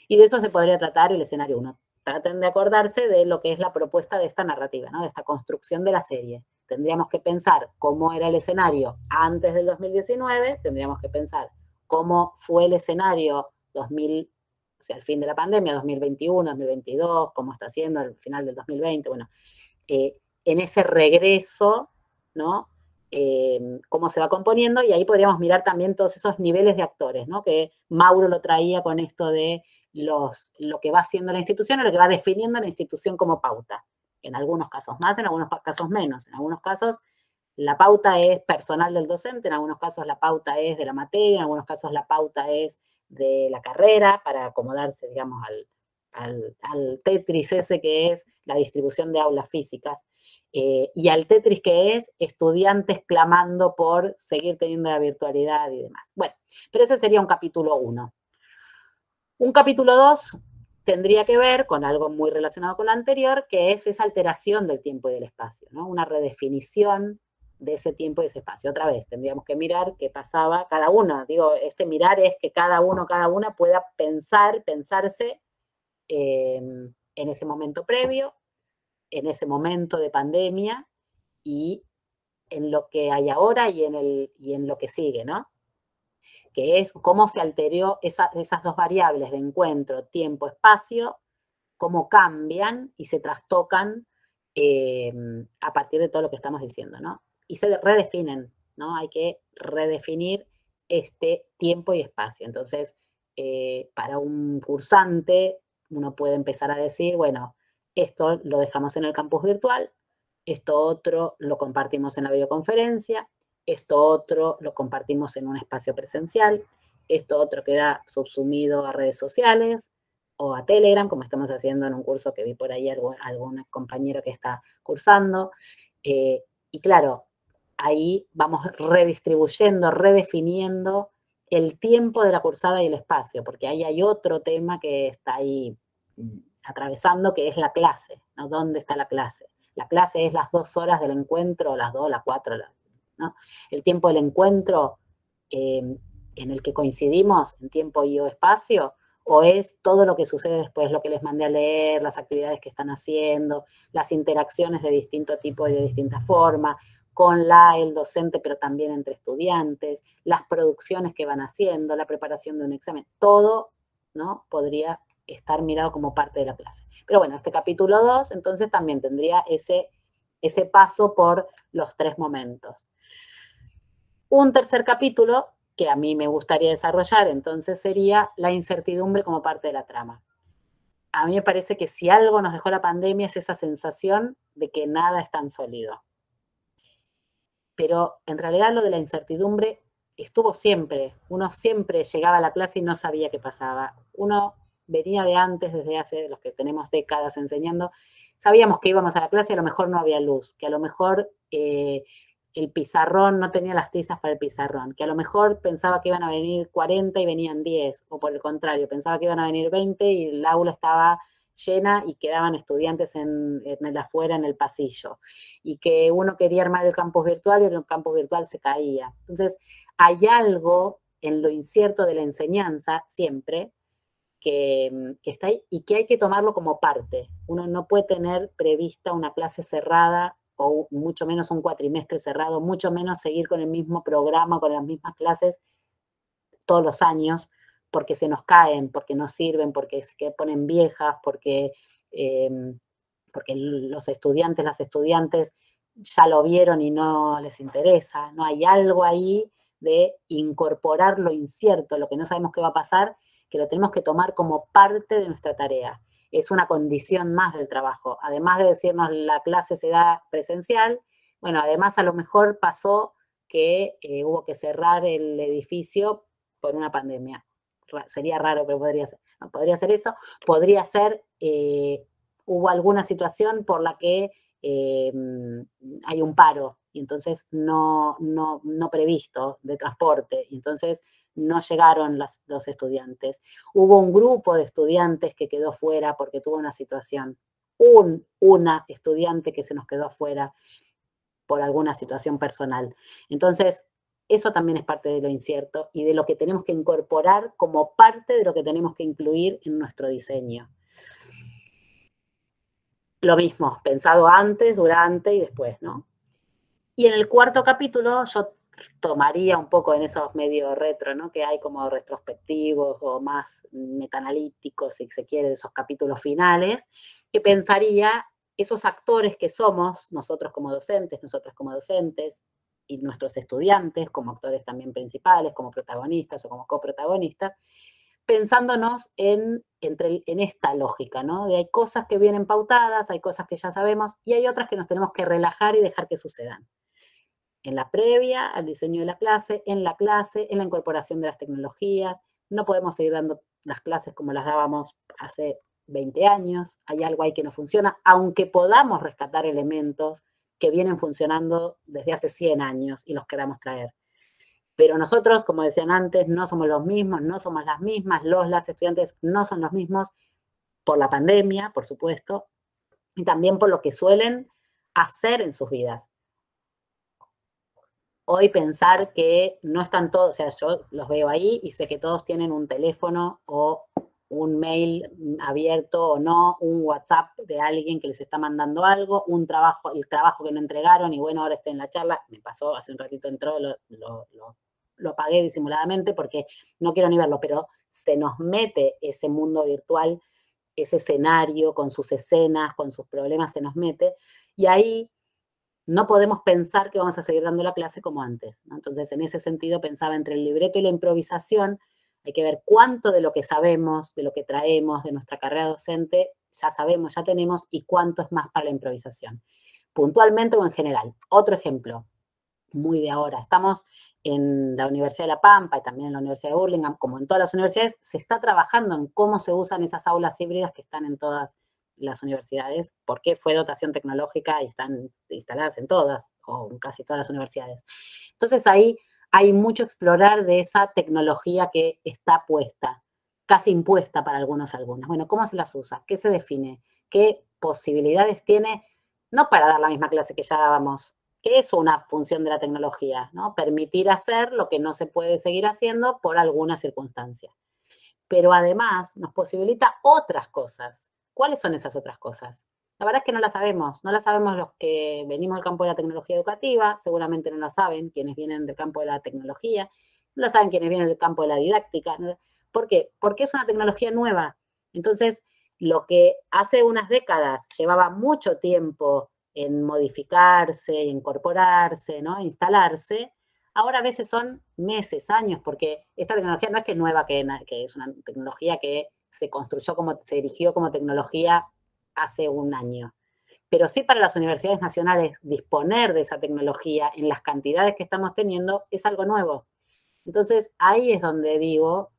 Y de eso se podría tratar el escenario 1. Traten de acordarse de lo que es la propuesta de esta narrativa, ¿no? De esta construcción de la serie. Tendríamos que pensar cómo era el escenario antes del 2019, tendríamos que pensar cómo fue el escenario o sea, al fin de la pandemia, 2021, 2022, cómo está siendo al final del 2020, bueno, en ese regreso, ¿no? Cómo se va componiendo, y ahí podríamos mirar también todos esos niveles de actores, ¿no? Que Mauro lo traía con esto de lo que va haciendo la institución o lo que va definiendo la institución como pauta. En algunos casos más, en algunos casos menos. En algunos casos la pauta es personal del docente, en algunos casos la pauta es de la materia, en algunos casos la pauta es de la carrera para acomodarse, digamos, al Tetris ese que es la distribución de aulas físicas, y al Tetris que es estudiantes clamando por seguir teniendo la virtualidad y demás. Bueno, pero ese sería un capítulo 1. Un capítulo 2 tendría que ver con algo muy relacionado con lo anterior, que es esa alteración del tiempo y del espacio, ¿no? Una redefinición de ese tiempo y ese espacio. Otra vez, tendríamos que mirar qué pasaba cada uno. Digo, mirar es que cada una pueda pensarse en ese momento previo, en ese momento de pandemia y en lo que hay ahora y en lo que sigue, ¿no? Que es cómo se alteró esas dos variables de encuentro, tiempo, espacio, cómo cambian y se trastocan a partir de todo lo que estamos diciendo, ¿no? Y se redefinen, ¿no? Hay que redefinir este tiempo y espacio. Entonces, para un cursante, uno puede empezar a decir, bueno, esto lo dejamos en el campus virtual, esto otro lo compartimos en la videoconferencia, esto otro lo compartimos en un espacio presencial, esto otro queda subsumido a redes sociales o a Telegram, como estamos haciendo en un curso que vi por ahí algún compañero que está cursando. Y claro, ahí vamos redistribuyendo, redefiniendo el tiempo de la cursada y el espacio, porque ahí hay otro tema que está ahí atravesando, que es la clase, ¿no? ¿Dónde está la clase? La clase es las 2 horas del encuentro, las 2, las 4, ¿no? El tiempo del encuentro en el que coincidimos en tiempo y o espacio, o es todo lo que sucede después, lo que les mandé a leer, las actividades que están haciendo, las interacciones de distinto tipo y de distinta forma, con el docente, pero también entre estudiantes, las producciones que van haciendo, la preparación de un examen, todo, ¿no? Podría estar mirado como parte de la clase. Pero bueno, este capítulo 2, entonces también tendría ese paso por los 3 momentos. Un tercer capítulo que a mí me gustaría desarrollar, entonces, sería la incertidumbre como parte de la trama. A mí me parece que si algo nos dejó la pandemia es esa sensación de que nada es tan sólido. Pero en realidad lo de la incertidumbre estuvo siempre. Uno siempre llegaba a la clase y no sabía qué pasaba. Uno venía de antes, desde hace los que tenemos décadas enseñando, sabíamos que íbamos a la clase y a lo mejor no había luz, que a lo mejor el pizarrón no tenía las tizas para el pizarrón, que a lo mejor pensaba que iban a venir 40 y venían 10, o por el contrario, pensaba que iban a venir 20 y el aula estaba llena y quedaban estudiantes en el afuera, en el pasillo, y que uno quería armar el campus virtual y el campus virtual se caía. Entonces, hay algo en lo incierto de la enseñanza siempre que está ahí y que hay que tomarlo como parte. Uno no puede tener prevista una clase cerrada o mucho menos un cuatrimestre cerrado, mucho menos seguir con el mismo programa, con las mismas clases todos los años, porque se nos caen, porque no sirven, porque se ponen viejas, porque los estudiantes, las estudiantes ya lo vieron y no les interesa, ¿no? Hay algo ahí de incorporar lo incierto, lo que no sabemos qué va a pasar, que lo tenemos que tomar como parte de nuestra tarea. Es una condición más del trabajo. Además de decirnos la clase se da presencial, bueno, además a lo mejor pasó que hubo que cerrar el edificio por una pandemia. Sería raro, pero podría ser. No, podría ser eso. Podría ser, hubo alguna situación por la que hay un paro y entonces no previsto de transporte, y entonces no llegaron los estudiantes. Hubo un grupo de estudiantes que quedó fuera porque tuvo una situación. Una estudiante que se nos quedó afuera por alguna situación personal. Entonces, eso también es parte de lo incierto y de lo que tenemos que incorporar como parte de lo que tenemos que incluir en nuestro diseño. Lo mismo, pensado antes, durante y después, ¿no? Y en el cuarto capítulo yo tomaría un poco en esos medio retro, ¿no? Que hay como retrospectivos o más metaanalíticos, si se quiere, de esos capítulos finales, que pensaría esos actores que somos, nosotros como docentes, y nuestros estudiantes como actores también principales, como protagonistas o como coprotagonistas, pensándonos en esta lógica, ¿no? De hay cosas que vienen pautadas, hay cosas que ya sabemos y hay otras que nos tenemos que relajar y dejar que sucedan. En la previa, al diseño de la clase, en la incorporación de las tecnologías. No podemos seguir dando las clases como las dábamos hace 20 años. Hay algo ahí que no funciona, aunque podamos rescatar elementos que vienen funcionando desde hace 100 años y los queramos traer. Pero nosotros, como decían antes, no somos los mismos, no somos las mismas, las estudiantes no son los mismos por la pandemia, por supuesto, y también por lo que suelen hacer en sus vidas. Hoy pensar que no están todos, o sea, yo los veo ahí y sé que todos tienen un teléfono o un mail abierto o no, un WhatsApp de alguien que les está mandando algo, el trabajo que no entregaron y bueno, ahora estoy en la charla, me pasó, hace un ratito entró, lo apagué disimuladamente porque no quiero ni verlo, pero se nos mete ese mundo virtual, ese escenario con sus escenas, con sus problemas, se nos mete y ahí no podemos pensar que vamos a seguir dando la clase como antes, ¿no? Entonces, en ese sentido, pensaba entre el libreto y la improvisación, hay que ver cuánto de lo que sabemos, de lo que traemos, de nuestra carrera docente, ya sabemos, ya tenemos, y cuánto es más para la improvisación. Puntualmente o en general. Otro ejemplo, muy de ahora. Estamos en la Universidad de La Pampa y también en la Universidad de Burlingame, como en todas las universidades, se está trabajando en cómo se usan esas aulas híbridas que están en todas las universidades, porque fue dotación tecnológica y están instaladas en todas, o en casi todas las universidades. Entonces ahí hay mucho explorar de esa tecnología que está puesta, casi impuesta para algunas. Bueno, ¿cómo se las usa? ¿Qué se define? ¿Qué posibilidades tiene? No para dar la misma clase que ya dábamos, que es una función de la tecnología, ¿no? Permitir hacer lo que no se puede seguir haciendo por alguna circunstancia. Pero además nos posibilita otras cosas. ¿Cuáles son esas otras cosas? La verdad es que no las sabemos. No las sabemos los que venimos del campo de la tecnología educativa, seguramente no la saben quienes vienen del campo de la tecnología, no la saben quienes vienen del campo de la didáctica. ¿Por qué? Porque es una tecnología nueva. Entonces, lo que hace unas décadas llevaba mucho tiempo en modificarse, incorporarse, ¿no? Instalarse, ahora a veces son meses, años, porque esta tecnología no es que es nueva, que es una tecnología que se construyó se erigió como tecnología hace un año. Pero sí para las universidades nacionales disponer de esa tecnología en las cantidades que estamos teniendo es algo nuevo. Entonces ahí es donde digo,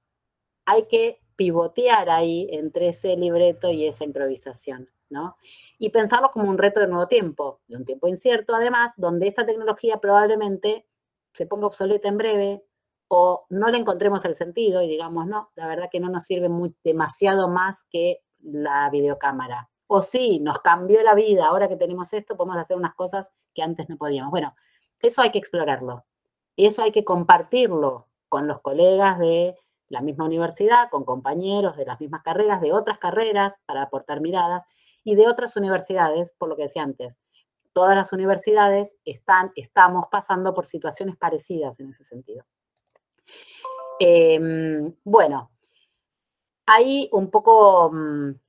hay que pivotear ahí entre ese libreto y esa improvisación, ¿no? Y pensarlo como un reto de nuevo tiempo, de un tiempo incierto además, donde esta tecnología probablemente se ponga obsoleta en breve o no le encontremos el sentido y digamos, no, la verdad que no nos sirve demasiado más que la videocámara. O sí, nos cambió la vida, ahora que tenemos esto podemos hacer unas cosas que antes no podíamos. Bueno, eso hay que explorarlo. Y eso hay que compartirlo con los colegas de la misma universidad, con compañeros de las mismas carreras, de otras carreras, para aportar miradas, y de otras universidades, por lo que decía antes. Todas las universidades estamos pasando por situaciones parecidas en ese sentido. Bueno, ahí un poco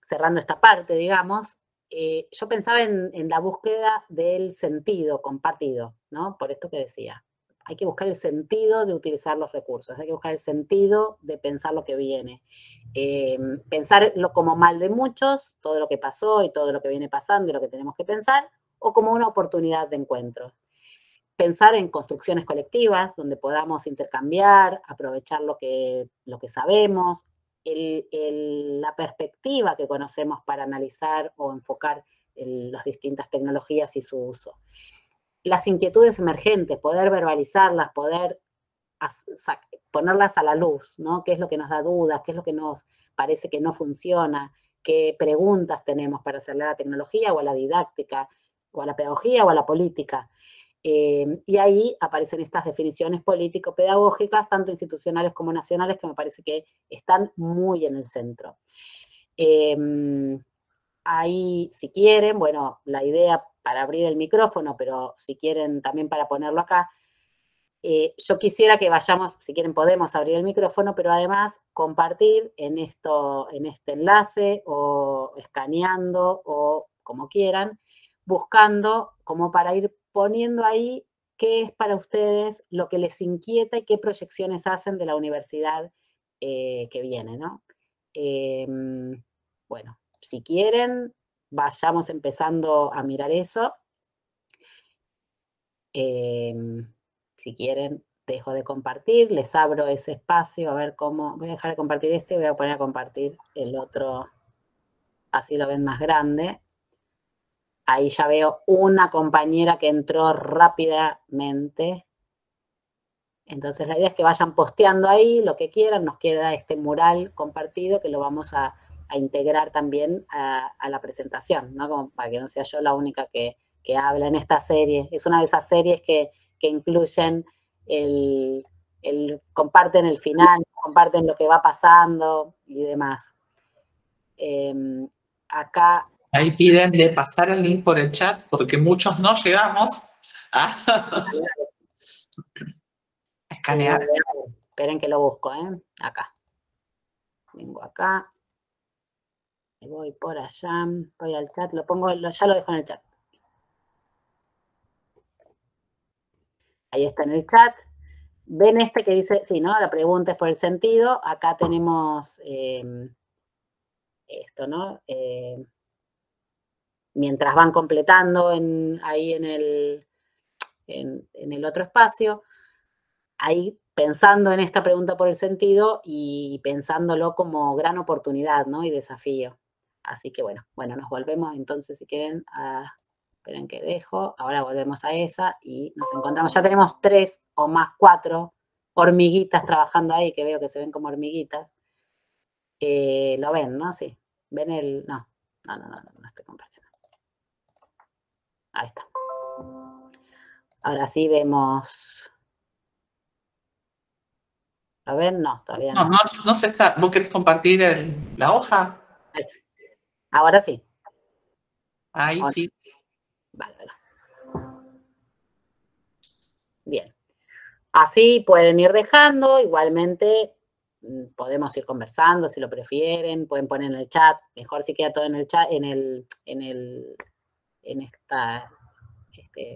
cerrando esta parte, digamos, yo pensaba en la búsqueda del sentido compartido, ¿no? Por esto que decía. Hay que buscar el sentido de utilizar los recursos, hay que buscar el sentido de pensar lo que viene. Pensarlo como mal de muchos, todo lo que pasó y todo lo que viene pasando y lo que tenemos que pensar, o como una oportunidad de encuentros. Pensar en construcciones colectivas donde podamos intercambiar, aprovechar lo que sabemos, la perspectiva que conocemos para analizar o enfocar las distintas tecnologías y su uso. Las inquietudes emergentes, poder verbalizarlas, poder ponerlas a la luz, ¿no? ¿Qué es lo que nos da dudas? ¿Qué es lo que nos parece que no funciona? ¿Qué preguntas tenemos para hacerle a la tecnología o a la didáctica, o a la pedagogía o a la política? Y ahí aparecen estas definiciones político-pedagógicas, tanto institucionales como nacionales, que me parece que están muy en el centro. Ahí, si quieren, bueno, la idea para abrir el micrófono, pero si quieren también para ponerlo acá, yo quisiera que vayamos, si quieren podemos abrir el micrófono, pero además compartir en este enlace o escaneando o como quieran, buscando como para ir poniendo ahí qué es para ustedes lo que les inquieta y qué proyecciones hacen de la universidad que viene, ¿no? Bueno, si quieren, vayamos empezando a mirar eso. Si quieren, dejo de compartir, les abro ese espacio, a ver cómo, voy a dejar de compartir este y voy a poner a compartir el otro, así lo ven más grande. Ahí ya veo una compañera que entró rápidamente. Entonces la idea es que vayan posteando ahí lo que quieran, nos queda este mural compartido que lo vamos a integrar también a la presentación, ¿no? Como para que no sea yo la única que habla en esta serie. Es una de esas series que incluyen comparten el final, comparten lo que va pasando y demás. Acá... Ahí piden de pasar el link por el chat porque muchos no llegamos a escanear. Esperen que lo busco, acá. Vengo acá. Me voy por allá. Voy al chat. Lo pongo, ya lo dejo en el chat. Ahí está en el chat. Ven este que dice, sí, ¿no? La pregunta es por el sentido. Acá tenemos esto, ¿no? Mientras van completando ahí en el en el otro espacio, ahí pensando en esta pregunta por el sentido y pensándolo como gran oportunidad, ¿no? Y desafío. Así que bueno, nos volvemos entonces, si quieren, esperen que dejo, ahora volvemos a esa y nos encontramos, ya tenemos 3 o más 4 hormiguitas trabajando ahí, que veo que se ven como hormiguitas. ¿Lo ven, no? Sí. ¿Ven el...? No estoy compartiendo. Ahí está. Ahora sí vemos... ¿Lo ven? No, todavía no. No se está. ¿Vos querés compartir la hoja? Ahí está. Ahora sí. Ahí sí. Vale. Bien. Así pueden ir dejando, igualmente podemos ir conversando si lo prefieren, pueden poner en el chat, mejor si queda todo en el chat, en esta,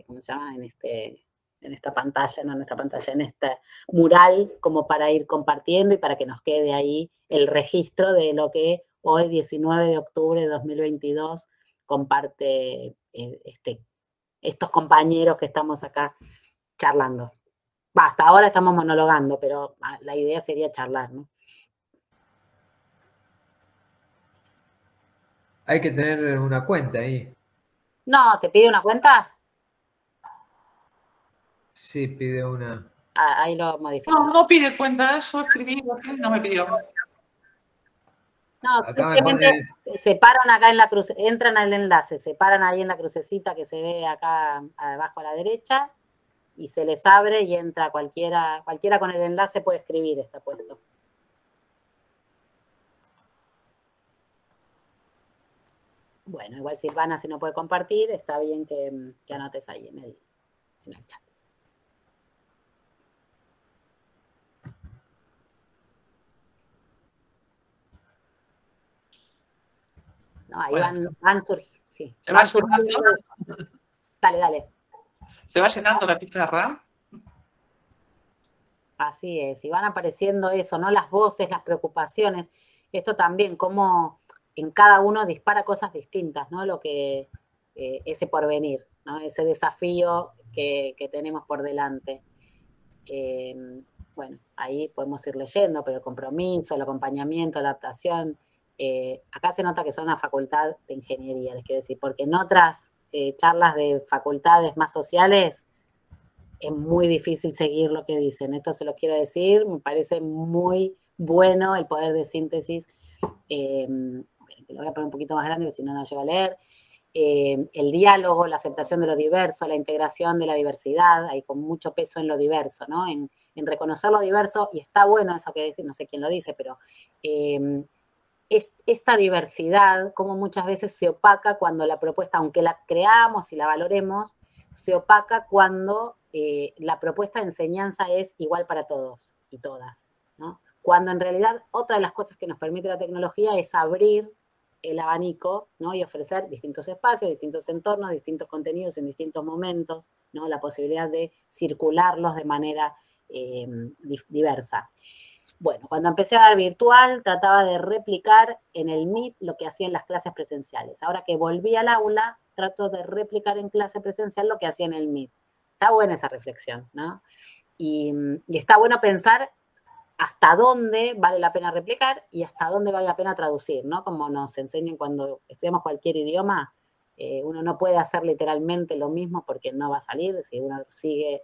¿cómo se llama? En esta pantalla, no en esta pantalla, en este mural, como para ir compartiendo y para que nos quede ahí el registro de lo que hoy, 19 de octubre de 2022, comparte estos compañeros que estamos acá charlando. Hasta ahora estamos monologando, pero la idea sería charlar, ¿no? Hay que tener una cuenta ahí. No, ¿te pide una cuenta? Sí, pide una. Ahí lo modifico. No pide cuenta, yo escribí, no me pidió. No, Acá simplemente se paran acá en la cruz, entran al enlace, se paran ahí en la crucecita que se ve acá abajo a la derecha y se les abre y entra cualquiera con el enlace puede escribir, está puesto. Bueno, igual Silvana, si no puede compartir, está bien que anotes ahí en el chat. No, ahí bueno, van surgiendo, sí. ¿Se va surgiendo? Dale. ¿Se va llenando la pizarra? Así es, y van apareciendo eso, ¿no? Las voces, las preocupaciones. Esto también, como en cada uno dispara cosas distintas, ¿no? Lo que ese porvenir, ¿no? Ese desafío que tenemos por delante. Bueno, ahí podemos ir leyendo, pero el compromiso, el acompañamiento, la adaptación. Acá se nota que son una facultad de ingeniería, les quiero decir, porque en otras charlas de facultades más sociales es muy difícil seguir lo que dicen. Esto se lo quiero decir, me parece muy bueno el poder de síntesis. Lo voy a poner un poquito más grande, porque si no, no llego a leer. El diálogo, la aceptación de lo diverso, la integración de la diversidad, hay con mucho peso en lo diverso, ¿no? En reconocer lo diverso, y está bueno eso que dice, no sé quién lo dice, pero esta diversidad, como muchas veces se opaca cuando la propuesta, aunque la creamos y la valoremos, se opaca cuando la propuesta de enseñanza es igual para todos y todas, ¿no? Cuando en realidad otra de las cosas que nos permite la tecnología es abrir el abanico, ¿no? Y ofrecer distintos espacios, distintos entornos, distintos contenidos en distintos momentos, ¿no? La posibilidad de circularlos de manera diversa. Bueno, cuando empecé a dar virtual, trataba de replicar en el Meet lo que hacía en las clases presenciales. Ahora que volví al aula, trato de replicar en clase presencial lo que hacía en el Meet. Está buena esa reflexión, ¿no? Y está bueno pensar hasta dónde vale la pena replicar y hasta dónde vale la pena traducir, ¿no? Como nos enseñan cuando estudiamos cualquier idioma, uno no puede hacer literalmente lo mismo porque no va a salir, si uno sigue,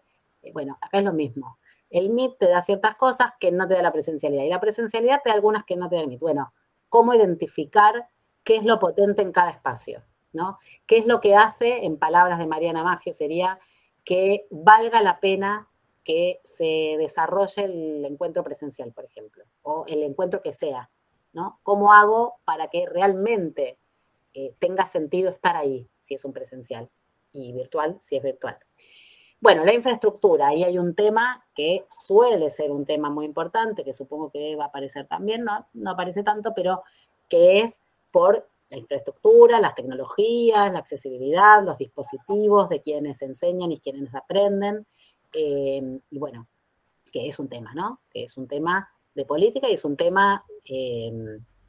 bueno, acá es lo mismo. El Meet te da ciertas cosas que no te da la presencialidad, y la presencialidad te da algunas que no te da el Meet. Bueno, ¿cómo identificar qué es lo potente en cada espacio, ¿no? ¿Qué es lo que hace, en palabras de Mariana Maggio, sería que valga la pena que se desarrolle el encuentro presencial, por ejemplo, o el encuentro que sea, ¿no? ¿Cómo hago para que realmente tenga sentido estar ahí, si es un presencial, y virtual, si es virtual? Bueno, la infraestructura, ahí hay un tema que suele ser un tema muy importante, que supongo que va a aparecer también, no aparece tanto, pero que es por la infraestructura, las tecnologías, la accesibilidad, los dispositivos de quienes enseñan y quienes aprenden, y bueno, que es un tema, ¿no? Que es un tema de política y es un tema,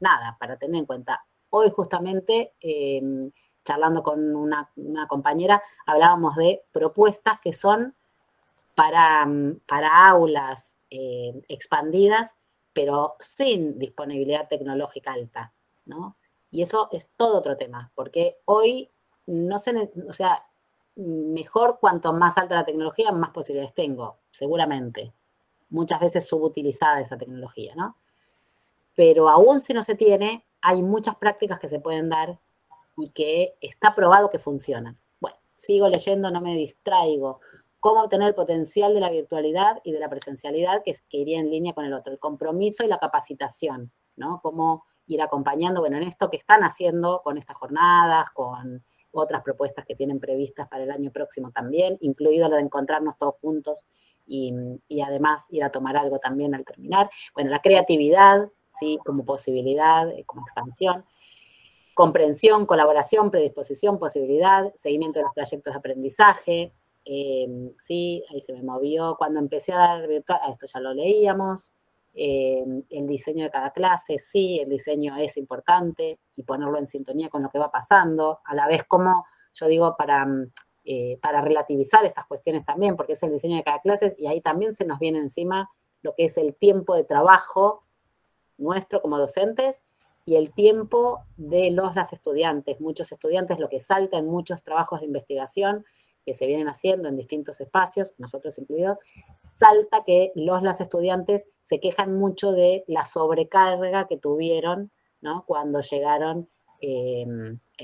nada, para tener en cuenta. Hoy justamente charlando con una compañera, hablábamos de propuestas que son para aulas expandidas, pero sin disponibilidad tecnológica alta, ¿no? Y eso es todo otro tema, porque hoy no se, o sea, mejor cuanto más alta la tecnología, más posibilidades tengo, seguramente. Muchas veces subutilizada esa tecnología, ¿no? Pero aún si no se tiene, hay muchas prácticas que se pueden dar y que está probado que funcionan. Bueno, sigo leyendo, no me distraigo. Cómo obtener el potencial de la virtualidad y de la presencialidad que iría en línea con el otro. El compromiso y la capacitación, ¿no? Cómo ir acompañando, bueno, en esto que están haciendo con estas jornadas, con otras propuestas que tienen previstas para el año próximo también, incluido lo de encontrarnos todos juntos y además ir a tomar algo también al terminar. Bueno, la creatividad, sí, como posibilidad, como expansión. Comprensión, colaboración, predisposición, posibilidad, seguimiento de los trayectos de aprendizaje. Sí, ahí se me movió. Cuando empecé a dar virtual, esto ya lo leíamos. El diseño de cada clase, sí, el diseño es importante y ponerlo en sintonía con lo que va pasando. A la vez, como yo digo, para relativizar estas cuestiones también, porque es el diseño de cada clase y ahí también se nos viene encima lo que es el tiempo de trabajo nuestro como docentes y el tiempo de las estudiantes. Muchos estudiantes, lo que salta en muchos trabajos de investigación que se vienen haciendo en distintos espacios, nosotros incluidos, salta que las estudiantes se quejan mucho de la sobrecarga que tuvieron, ¿no? Cuando llegaron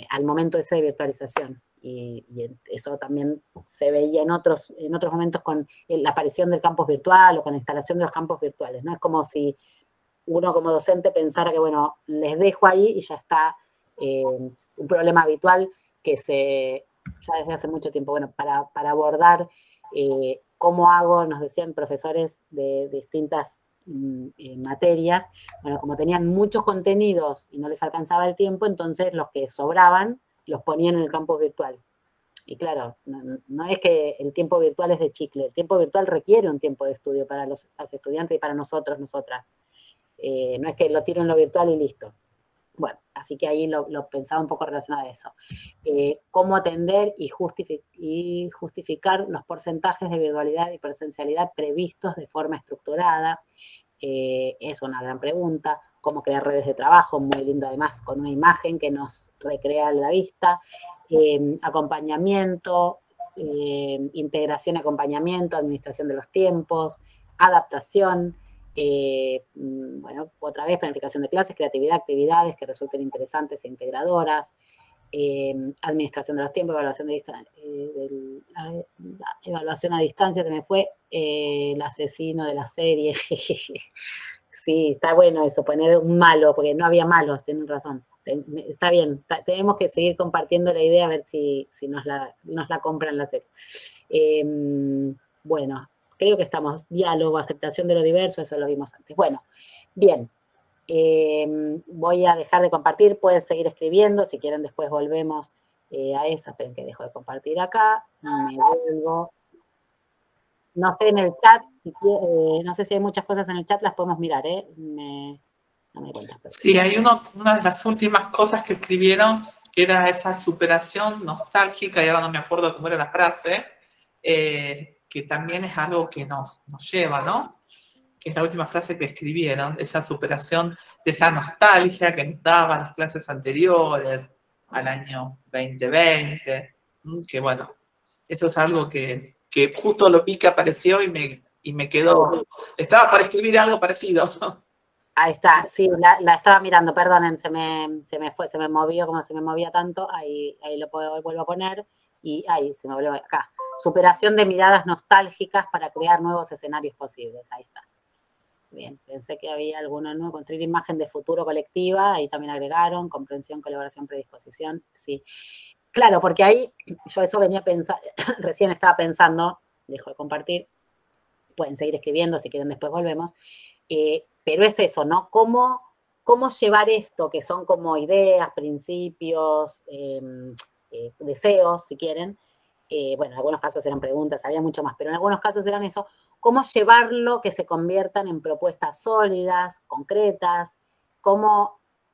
al momento ese de virtualización. Y eso también se veía en otros momentos con la aparición del campus virtual o con la instalación de los campos virtuales, ¿no? Es como si uno como docente pensara que, bueno, les dejo ahí y ya está un problema habitual que ya desde hace mucho tiempo, bueno, para abordar cómo hago, nos decían profesores de distintas materias, bueno, como tenían muchos contenidos y no les alcanzaba el tiempo, entonces los que sobraban los ponían en el campus virtual. Y claro, no es que el tiempo virtual es de chicle, el tiempo virtual requiere un tiempo de estudio para los estudiantes y para nosotros, nosotras. No es que lo tiro en lo virtual y listo. Bueno, así que ahí lo pensaba un poco relacionado a eso. Cómo atender y justificar los porcentajes de virtualidad y presencialidad previstos de forma estructurada. Es una gran pregunta. Cómo crear redes de trabajo, muy lindo además, con una imagen que nos recrea la vista. Acompañamiento, integración y acompañamiento, administración de los tiempos, adaptación. Bueno, otra vez planificación de clases, creatividad, actividades que resulten interesantes e integradoras, administración de los tiempos, evaluación a distancia, se me fue el asesino de la serie. Sí, está bueno eso, poner un malo, porque no había malos, tienen razón. Está bien, tenemos que seguir compartiendo la idea a ver si nos la compran la serie. Bueno, creo que estamos, diálogo, aceptación de lo diverso, eso lo vimos antes. Bueno, bien, voy a dejar de compartir, pueden seguir escribiendo, si quieren después volvemos a eso. Esperen que dejo de compartir acá, me vuelvo. No sé en el chat, no sé si hay muchas cosas en el chat, las podemos mirar, no me cuentas. Sí, hay una de las últimas cosas que escribieron, que era esa superación nostálgica, y ahora no me acuerdo cómo era la frase, que también es algo que nos lleva, ¿no? Que es la última frase que escribieron, esa superación de esa nostalgia que nos daban las clases anteriores, al año 2020, que bueno, eso es algo que justo lo vi que apareció y me quedó, estaba para escribir algo parecido. Ahí está, sí, la estaba mirando, perdonen, se me fue, se me movió como se me movía tanto, ahí lo vuelvo a poner, y ahí se me volvió acá. Superación de miradas nostálgicas para crear nuevos escenarios posibles, ahí está. Bien, pensé que había alguno nuevo, construir imagen de futuro colectiva, ahí también agregaron, comprensión, colaboración, predisposición, sí. Claro, porque ahí yo eso venía pensando, recién estaba pensando, dejo de compartir, pueden seguir escribiendo, si quieren después volvemos, pero es eso, ¿no? ¿Cómo llevar esto, que son como ideas, principios, deseos, si quieren? Bueno, en algunos casos eran preguntas, había mucho más, pero en algunos casos eran eso. ¿Cómo llevarlo que se conviertan en propuestas sólidas, concretas?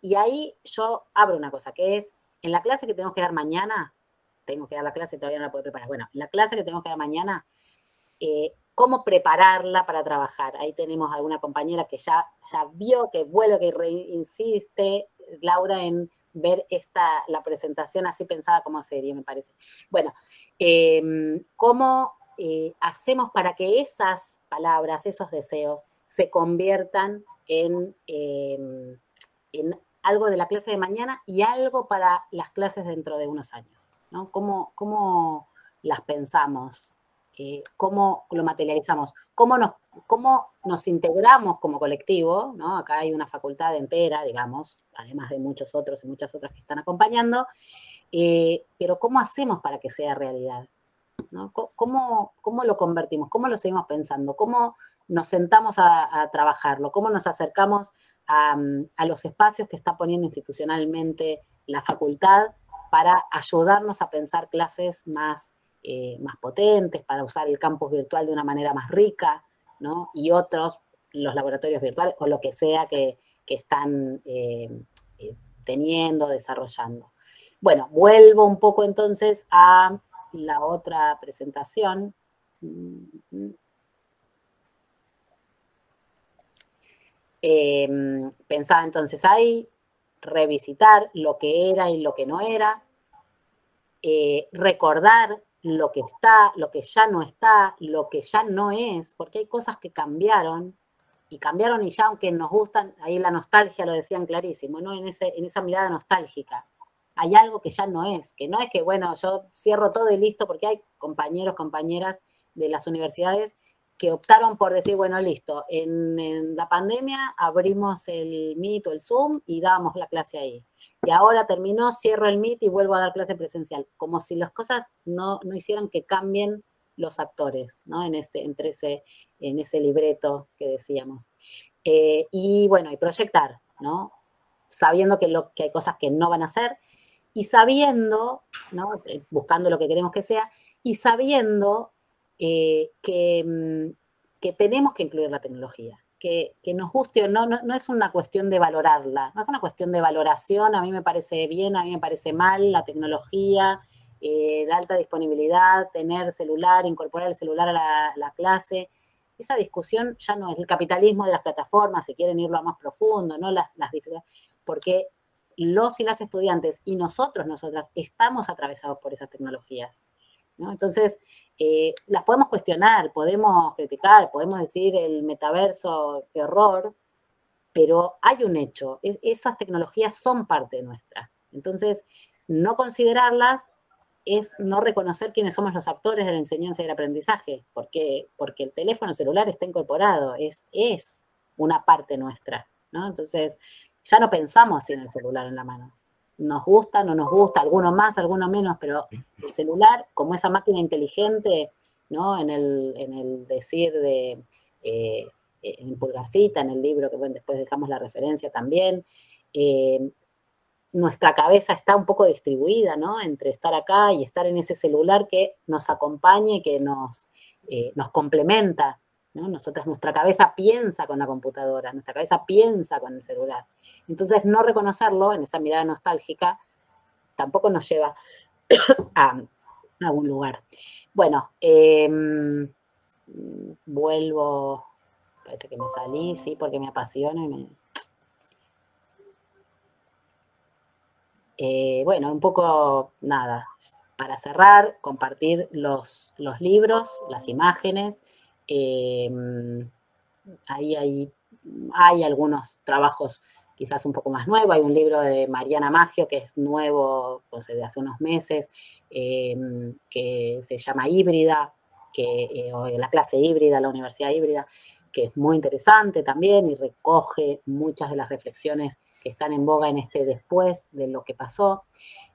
Y ahí yo abro una cosa, que es en la clase que tenemos que dar mañana, tengo que dar la clase, todavía no la puedo preparar. Bueno, en la clase que tenemos que dar mañana, cómo prepararla para trabajar. Ahí tenemos alguna compañera que ya vio, que vuelve, que insiste, Laura, en ver la presentación así pensada como serie, me parece. Bueno, ¿cómo hacemos para que esas palabras, esos deseos, se conviertan en algo de la clase de mañana y algo para las clases dentro de unos años, ¿no? ¿Cómo las pensamos? ¿Cómo lo materializamos? ¿Cómo nos integramos como colectivo? ¿No? Acá hay una facultad entera, digamos, además de muchos otros y muchas otras que están acompañando, pero ¿cómo hacemos para que sea realidad? ¿No? ¿Cómo lo convertimos? ¿Cómo lo seguimos pensando? ¿Cómo nos sentamos a trabajarlo? ¿Cómo nos acercamos a los espacios que está poniendo institucionalmente la facultad para ayudarnos a pensar clases más potentes, para usar el campus virtual de una manera más rica, ¿no? Y otros, los laboratorios virtuales o lo que sea que están teniendo, desarrollando? Bueno, vuelvo un poco entonces a la otra presentación. Pensaba entonces ahí, revisitar lo que era y lo que no era, recordar lo que está, lo que ya no está, lo que ya no es, porque hay cosas que cambiaron y ya, aunque nos gustan, ahí la nostalgia lo decían clarísimo, ¿no? En esa mirada nostálgica. Hay algo que ya no es que, bueno, yo cierro todo y listo, porque hay compañeros, compañeras de las universidades que optaron por decir, bueno, listo, en la pandemia abrimos el Meet o el Zoom y dábamos la clase ahí. Y ahora terminó, cierro el Meet y vuelvo a dar clase presencial. Como si las cosas no hicieran que cambien los actores, ¿no? En ese libreto que decíamos. Y bueno, y proyectar, ¿no? Sabiendo que hay cosas que no van a ser y sabiendo, ¿no? Buscando lo que queremos que sea y sabiendo que tenemos que incluir la tecnología. Que nos guste o no es una cuestión de valorarla, no es una cuestión de valoración, a mí me parece bien, a mí me parece mal la tecnología, la alta disponibilidad, tener celular, incorporar el celular a la clase. Esa discusión ya no es el capitalismo de las plataformas, si quieren irlo a más profundo, ¿no? Las dificultades, porque los y las estudiantes y nosotras estamos atravesados por esas tecnologías, ¿no? Entonces, las podemos cuestionar, podemos criticar, podemos decir el metaverso, qué horror, pero hay un hecho, esas tecnologías son parte nuestra. Entonces, no considerarlas es no reconocer quiénes somos los actores de la enseñanza y del aprendizaje, porque el teléfono celular está incorporado, es una parte nuestra, ¿no? Entonces, ya no pensamos sin el celular en la mano. Nos gusta, no nos gusta, alguno más, alguno menos, pero el celular, como esa máquina inteligente, ¿no? En el decir de en Pulgarcita, en el libro que bueno, después dejamos la referencia también, nuestra cabeza está un poco distribuida, ¿no? Entre estar acá y estar en ese celular que nos acompaña y que nos complementa, ¿no? Nuestra cabeza piensa con la computadora, nuestra cabeza piensa con el celular. Entonces, no reconocerlo en esa mirada nostálgica tampoco nos lleva a algún lugar. Bueno, vuelvo, parece que me salí, sí, porque me apasiona y bueno, un poco, nada, para cerrar, compartir los libros, las imágenes. Ahí hay algunos trabajos quizás un poco más nuevos. Hay un libro de Mariana Maggio que es nuevo, pues, de hace unos meses, que se llama Híbrida, o la clase híbrida, la universidad híbrida, que es muy interesante también y recoge muchas de las reflexiones que están en boga en después de lo que pasó.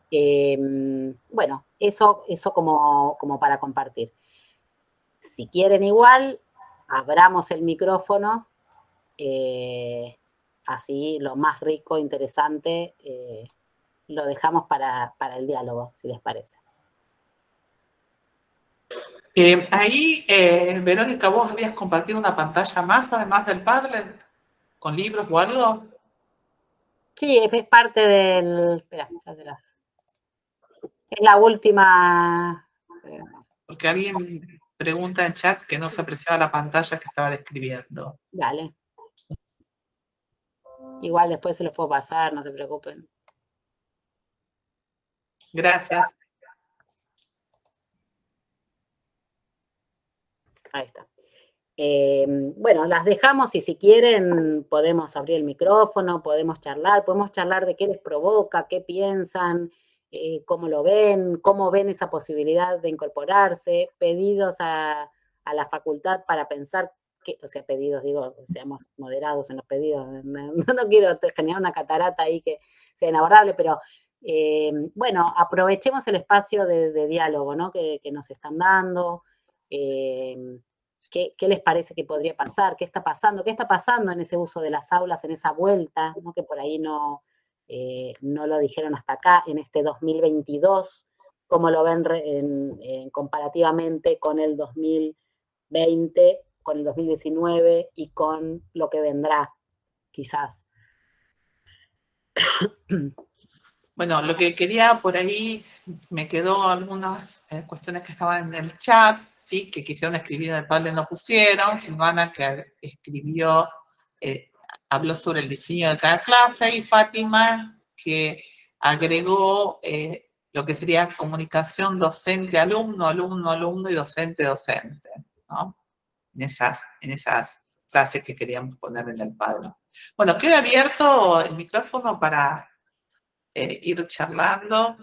Bueno, eso como para compartir. Si quieren igual, abramos el micrófono, así lo más rico, interesante, lo dejamos para el diálogo, si les parece. Ahí, Verónica, vos habías compartido una pantalla más, además del Padlet, con libros o algo. Sí, es parte del... Espera, ya se las... Es la última. Porque alguien pregunta en chat que no se apreciaba la pantalla que estaba describiendo. Dale. Igual después se los puedo pasar, no se preocupen. Gracias. Ahí está. Bueno, las dejamos y si quieren podemos abrir el micrófono, podemos charlar de qué les provoca, qué piensan, cómo lo ven, cómo ven esa posibilidad de incorporarse, pedidos a la facultad para pensar, o sea, pedidos, digo, seamos moderados en los pedidos, no quiero generar una catarata ahí que sea inabordable, pero bueno, aprovechemos el espacio de diálogo, ¿no? que nos están dando. ¿Qué les parece que podría pasar? ¿Qué está pasando? ¿Qué está pasando en ese uso de las aulas, en esa vuelta, ¿no? Que por ahí no lo dijeron hasta acá, en este 2022? ¿Cómo lo ven comparativamente con el 2020, con el 2019 y con lo que vendrá, quizás? Bueno, lo que quería por ahí, me quedó algunas cuestiones que estaban en el chat, ¿sí? Que quisieron escribir en el panel no pusieron. Silvana, que escribió, habló sobre el diseño de cada clase, y Fátima, que agregó lo que sería comunicación docente-alumno, alumno-alumno y docente-docente, ¿no? En esas frases que queríamos poner en el Padrón. Bueno, queda abierto el micrófono para ir charlando.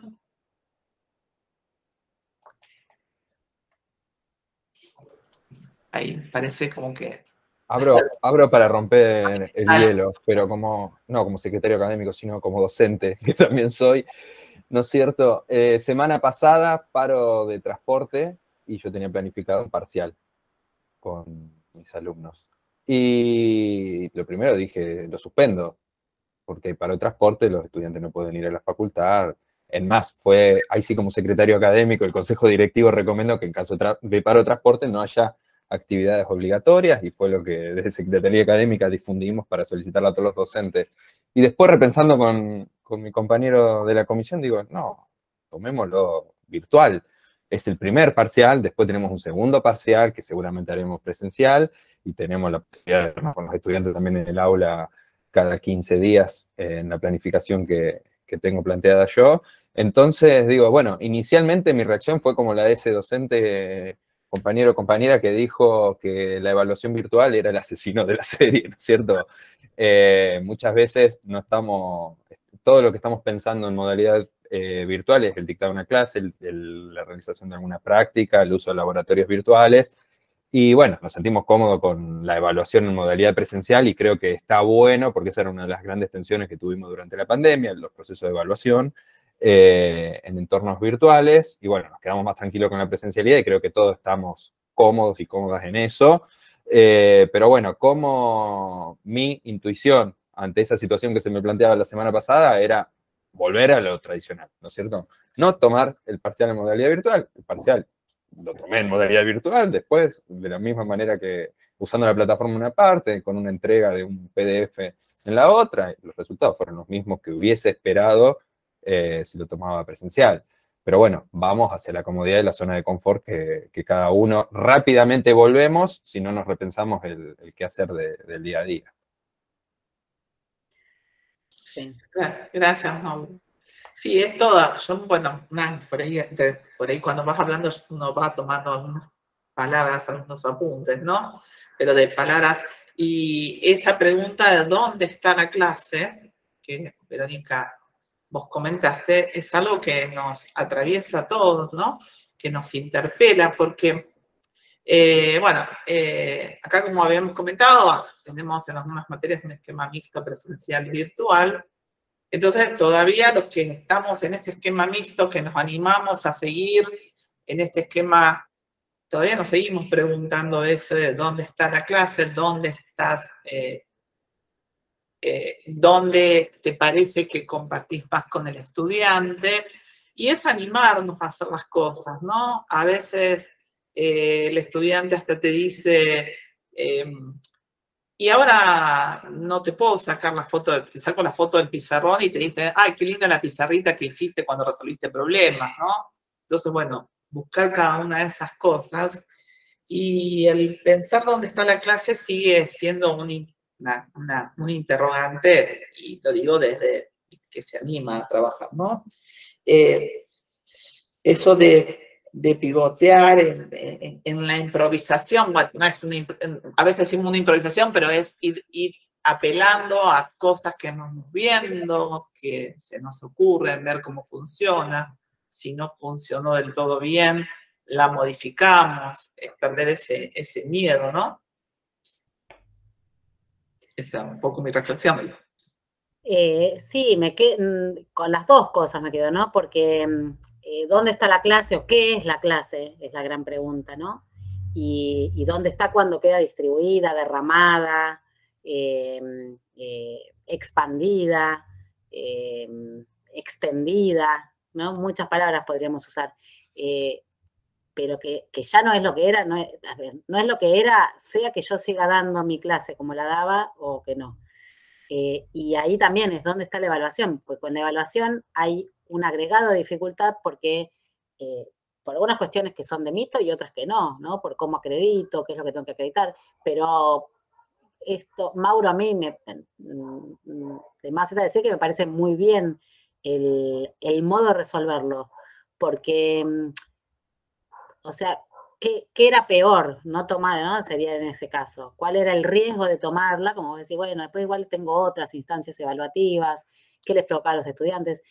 Ahí parece como que... Abro para romper el hielo, pero no como secretario académico, sino como docente, que también soy, ¿no es cierto? Semana pasada, paro de transporte, y yo tenía planificado un parcial con mis alumnos. Y lo primero dije, lo suspendo, porque paro de transporte, los estudiantes no pueden ir a la facultad. En más, ahí sí como secretario académico, el consejo directivo recomendó que en caso de paro de transporte no haya actividades obligatorias, y fue lo que desde Secretaría Académica difundimos para solicitarla a todos los docentes. Y después, repensando con mi compañero de la comisión, digo, no, tomémoslo virtual. Es el primer parcial, después tenemos un segundo parcial que seguramente haremos presencial, y tenemos la posibilidad de vernos con los estudiantes también en el aula cada 15 días en la planificación que tengo planteada yo. Entonces, digo, bueno, inicialmente mi reacción fue como la de ese docente, compañero o compañera, que dijo que la evaluación virtual era el asesino de la serie, ¿no es cierto? Muchas veces todo lo que estamos pensando en modalidad virtual es el dictado de una clase, la realización de alguna práctica, el uso de laboratorios virtuales. Y bueno, nos sentimos cómodos con la evaluación en modalidad presencial, y creo que está bueno, porque esa era una de las grandes tensiones que tuvimos durante la pandemia, los procesos de evaluación en entornos virtuales. Y bueno, nos quedamos más tranquilos con la presencialidad, y creo que todos estamos cómodos y cómodas en eso. Pero bueno, como mi intuición ante esa situación que se me planteaba la semana pasada era volver a lo tradicional, ¿no es cierto? No tomar el parcial en modalidad virtual, el parcial lo tomé en modalidad virtual, después, de la misma manera que usando la plataforma en una parte, con una entrega de un PDF en la otra, los resultados fueron los mismos que hubiese esperado si lo tomaba presencial. Pero bueno, vamos hacia la comodidad y la zona de confort que cada uno rápidamente volvemos si no nos repensamos el qué hacer del día a día. Sí. Gracias, Mauro. Sí, es toda. Bueno, por ahí cuando vas hablando uno va tomando algunas palabras, algunos apuntes, ¿no? Pero de palabras. Y esa pregunta de dónde está la clase, que Verónica, vos comentaste, es algo que nos atraviesa a todos, ¿no? Que nos interpela, porque, bueno, acá como habíamos comentado, tenemos en algunas materias un esquema mixto presencial y virtual. Entonces, todavía los que estamos en este esquema mixto, que nos animamos a seguir en este esquema, todavía nos seguimos preguntando dónde está la clase, dónde estás, dónde te parece que compartís más con el estudiante, y es animarnos a hacer las cosas, ¿no? A veces el estudiante hasta te dice, Y ahora no te puedo sacar la foto, te saco la foto del pizarrón y te dicen, ay, qué linda la pizarrita que hiciste cuando resolviste problemas, ¿no? Entonces, bueno, buscar cada una de esas cosas y el pensar dónde está la clase sigue siendo un interrogante, y lo digo desde que se anima a trabajar, ¿no? Eso de pivotear en la improvisación, bueno, no es a veces decimos una improvisación, pero es ir apelando a cosas que vamos viendo, que se nos ocurren, ver cómo funciona. Si no funcionó del todo bien, la modificamos, es perder ese miedo, ¿no? Esa es un poco mi reflexión. Sí, con las dos cosas me quedo, ¿no? Porque ¿dónde está la clase o qué es la clase? Es la gran pregunta, ¿no? Y dónde está cuando queda distribuida, derramada, expandida, extendida, ¿no? Muchas palabras podríamos usar. Pero que ya no es lo que era, no es lo que era, sea que yo siga dando mi clase como la daba o que no. Y ahí también es donde está la evaluación, pues con la evaluación hay un agregado de dificultad porque por algunas cuestiones que son de mito y otras que no, ¿no? Por cómo acredito, qué es lo que tengo que acreditar, pero esto, Mauro, a mí además de decir que me parece muy bien el modo de resolverlo, porque, o sea, ¿qué era peor no tomar, ¿no? Sería en ese caso. ¿Cuál era el riesgo de tomarla? Como decir, bueno, después igual tengo otras instancias evaluativas, ¿qué les provoca a los estudiantes?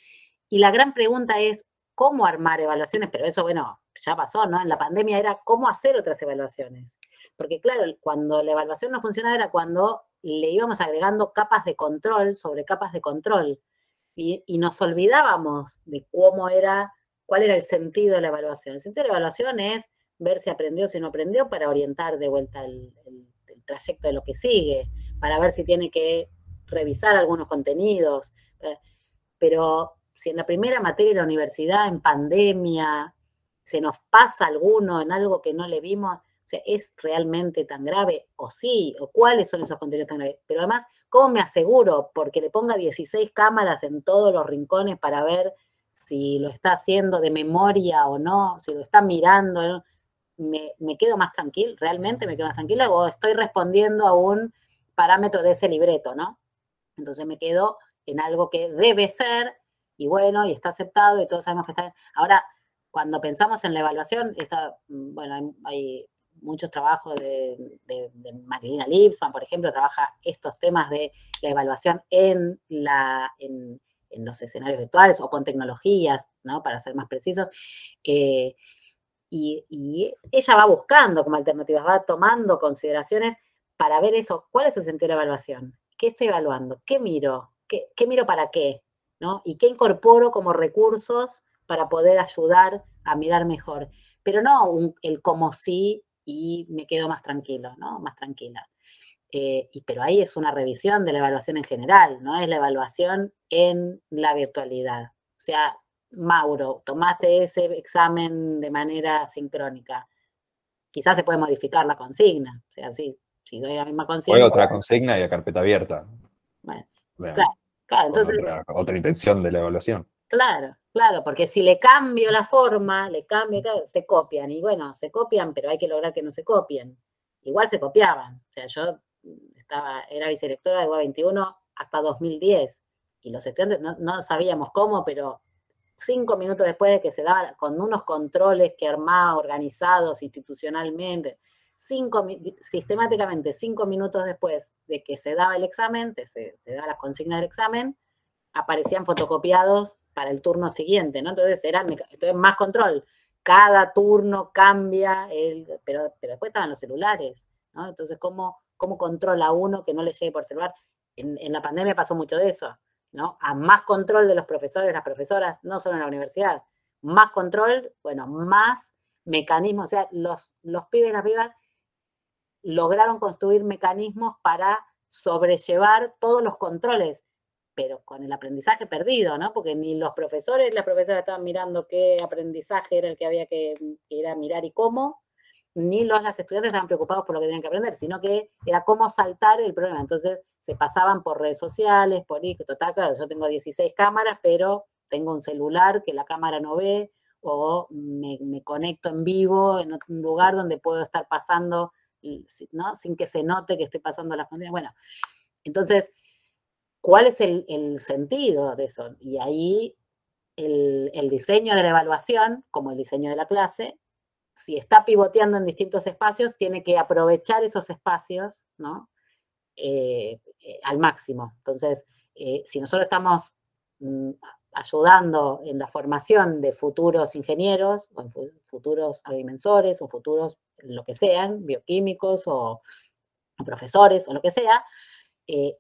Y la gran pregunta es, ¿cómo armar evaluaciones? Pero eso, bueno, ya pasó, ¿no? En la pandemia era cómo hacer otras evaluaciones. Porque claro, cuando la evaluación no funcionaba era cuando le íbamos agregando capas de control sobre capas de control. Y nos olvidábamos de cuál era el sentido de la evaluación. El sentido de la evaluación es ver si aprendió o si no aprendió para orientar de vuelta el trayecto de lo que sigue, para ver si tiene que revisar algunos contenidos. Pero si en la primera materia de la universidad, en pandemia, se nos pasa alguno en algo que no le vimos, o sea, ¿es realmente tan grave? ¿O sí? ¿O cuáles son esos contenidos tan graves? Pero además, ¿cómo me aseguro? Porque le ponga 16 cámaras en todos los rincones para ver si lo está haciendo de memoria o no, si lo está mirando, ¿no? Me quedo más tranquila, realmente me quedo más tranquila, o estoy respondiendo a un parámetro de ese libreto, ¿no? Entonces me quedo en algo que debe ser, y bueno, y está aceptado, y todos sabemos que está bien. Ahora, cuando pensamos en la evaluación, bueno, hay muchos trabajos de Marilina Lipsman, por ejemplo, trabaja estos temas de la evaluación en los escenarios virtuales o con tecnologías, ¿no? Para ser más precisos. Y ella va buscando como alternativas, va tomando consideraciones para ver eso. ¿Cuál es el sentido de la evaluación? ¿Qué estoy evaluando? ¿Qué miro? ¿Qué miro para qué? ¿No? ¿Y qué incorporo como recursos para poder ayudar a mirar mejor? Pero no el como sí y me quedo más tranquilo, ¿no? Más tranquila. Pero ahí es una revisión de la evaluación en general, ¿no? Es la evaluación en la virtualidad. O sea, Mauro, tomaste ese examen de manera sincrónica. Quizás se puede modificar la consigna. O sea, si doy la misma consigna. O otra consigna y a carpeta abierta. Bueno, Vean, claro, entonces. Otra intención de la evaluación. Claro, porque si le cambio la forma, claro, se copian. Y bueno, se copian, pero hay que lograr que no se copien. Igual se copiaban. O sea, yo era vicedirectora de UA21 hasta 2010. Y los estudiantes no sabíamos cómo, pero 5 minutos después de que se daba, con unos controles que armaba organizados institucionalmente, sistemáticamente 5 minutos después de que se daba el examen, se daba las consignas del examen, aparecían fotocopiados para el turno siguiente, ¿no? Entonces más control. Cada turno cambia, pero después estaban los celulares, ¿no? Entonces, ¿cómo controla uno que no le llegue por celular? En la pandemia pasó mucho de eso, ¿no? A más control de los profesores, las profesoras, no solo en la universidad, más control, bueno, más mecanismos, o sea, los pibes y las pibas lograron construir mecanismos para sobrellevar todos los controles, pero con el aprendizaje perdido, ¿no? Porque ni los profesores y las profesoras estaban mirando qué aprendizaje era el que había que ir a mirar y cómo, ni las estudiantes estaban preocupados por lo que tenían que aprender, sino que era cómo saltar el problema. Entonces se pasaban por redes sociales, por ahí, total, claro, yo tengo 16 cámaras, pero tengo un celular que la cámara no ve, o me conecto en vivo en un lugar donde puedo estar pasando, ¿no? Sin que se note que estoy pasando las condiciones. Bueno, entonces, ¿cuál es el sentido de eso? Y ahí el diseño de la evaluación, como el diseño de la clase, si está pivoteando en distintos espacios, tiene que aprovechar esos espacios, ¿no? Al máximo. Entonces, si nosotros estamos ayudando en la formación de futuros ingenieros, o futuros agrimensores, o futuros lo que sean, bioquímicos, o profesores, o lo que sea,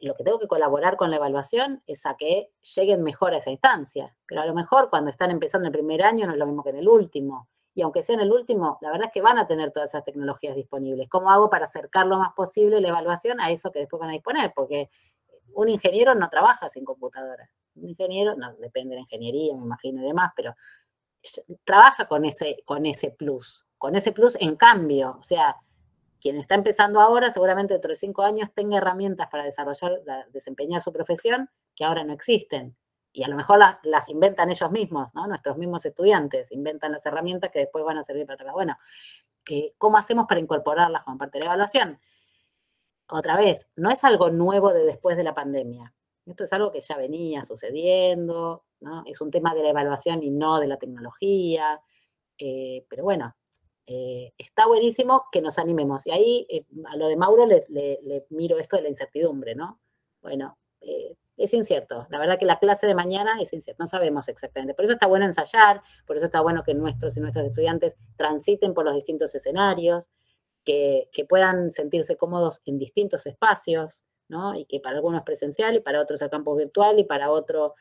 lo que tengo que colaborar con la evaluación es a que lleguen mejor a esa instancia. Pero a lo mejor cuando están empezando el primer año no es lo mismo que en el último. Y aunque sea en el último, la verdad es que van a tener todas esas tecnologías disponibles. ¿Cómo hago para acercar lo más posible la evaluación a eso que después van a disponer? Porque un ingeniero no trabaja sin computadora. Un ingeniero, no, depende de la ingeniería, me imagino y demás, pero trabaja con ese plus. Con ese plus en cambio, o sea, quien está empezando ahora, seguramente dentro de 5 años tenga herramientas para desempeñar su profesión que ahora no existen. Y a lo mejor las inventan ellos mismos, ¿no? Nuestros mismos estudiantes inventan las herramientas que después van a servir para trabajar. Bueno, ¿cómo hacemos para incorporarlas como parte de la evaluación? Otra vez, no es algo nuevo de después de la pandemia. Esto es algo que ya venía sucediendo, ¿no? Es un tema de la evaluación y no de la tecnología. Pero bueno, está buenísimo que nos animemos. Y ahí, a lo de Mauro le miro esto de la incertidumbre, ¿no? Bueno, es incierto. La verdad que la clase de mañana es incierta, no sabemos exactamente. Por eso está bueno ensayar, por eso está bueno que nuestros y nuestras estudiantes transiten por los distintos escenarios, que puedan sentirse cómodos en distintos espacios, ¿no? Y que para algunos es presencial, y para otros el campus virtual, y para otro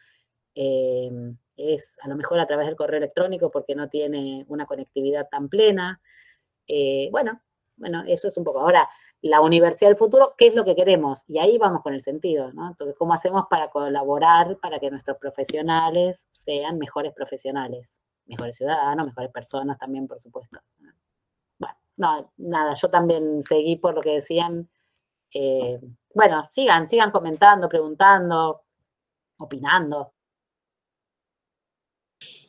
es a lo mejor a través del correo electrónico porque no tiene una conectividad tan plena. Bueno, eso es un poco. Ahora, la universidad del futuro, ¿qué es lo que queremos? Y ahí vamos con el sentido, ¿no? Entonces, ¿cómo hacemos para colaborar para que nuestros profesionales sean mejores profesionales? Mejores ciudadanos, mejores personas también, por supuesto. Bueno, no, nada, yo también seguí por lo que decían. Bueno, sigan comentando, preguntando, opinando.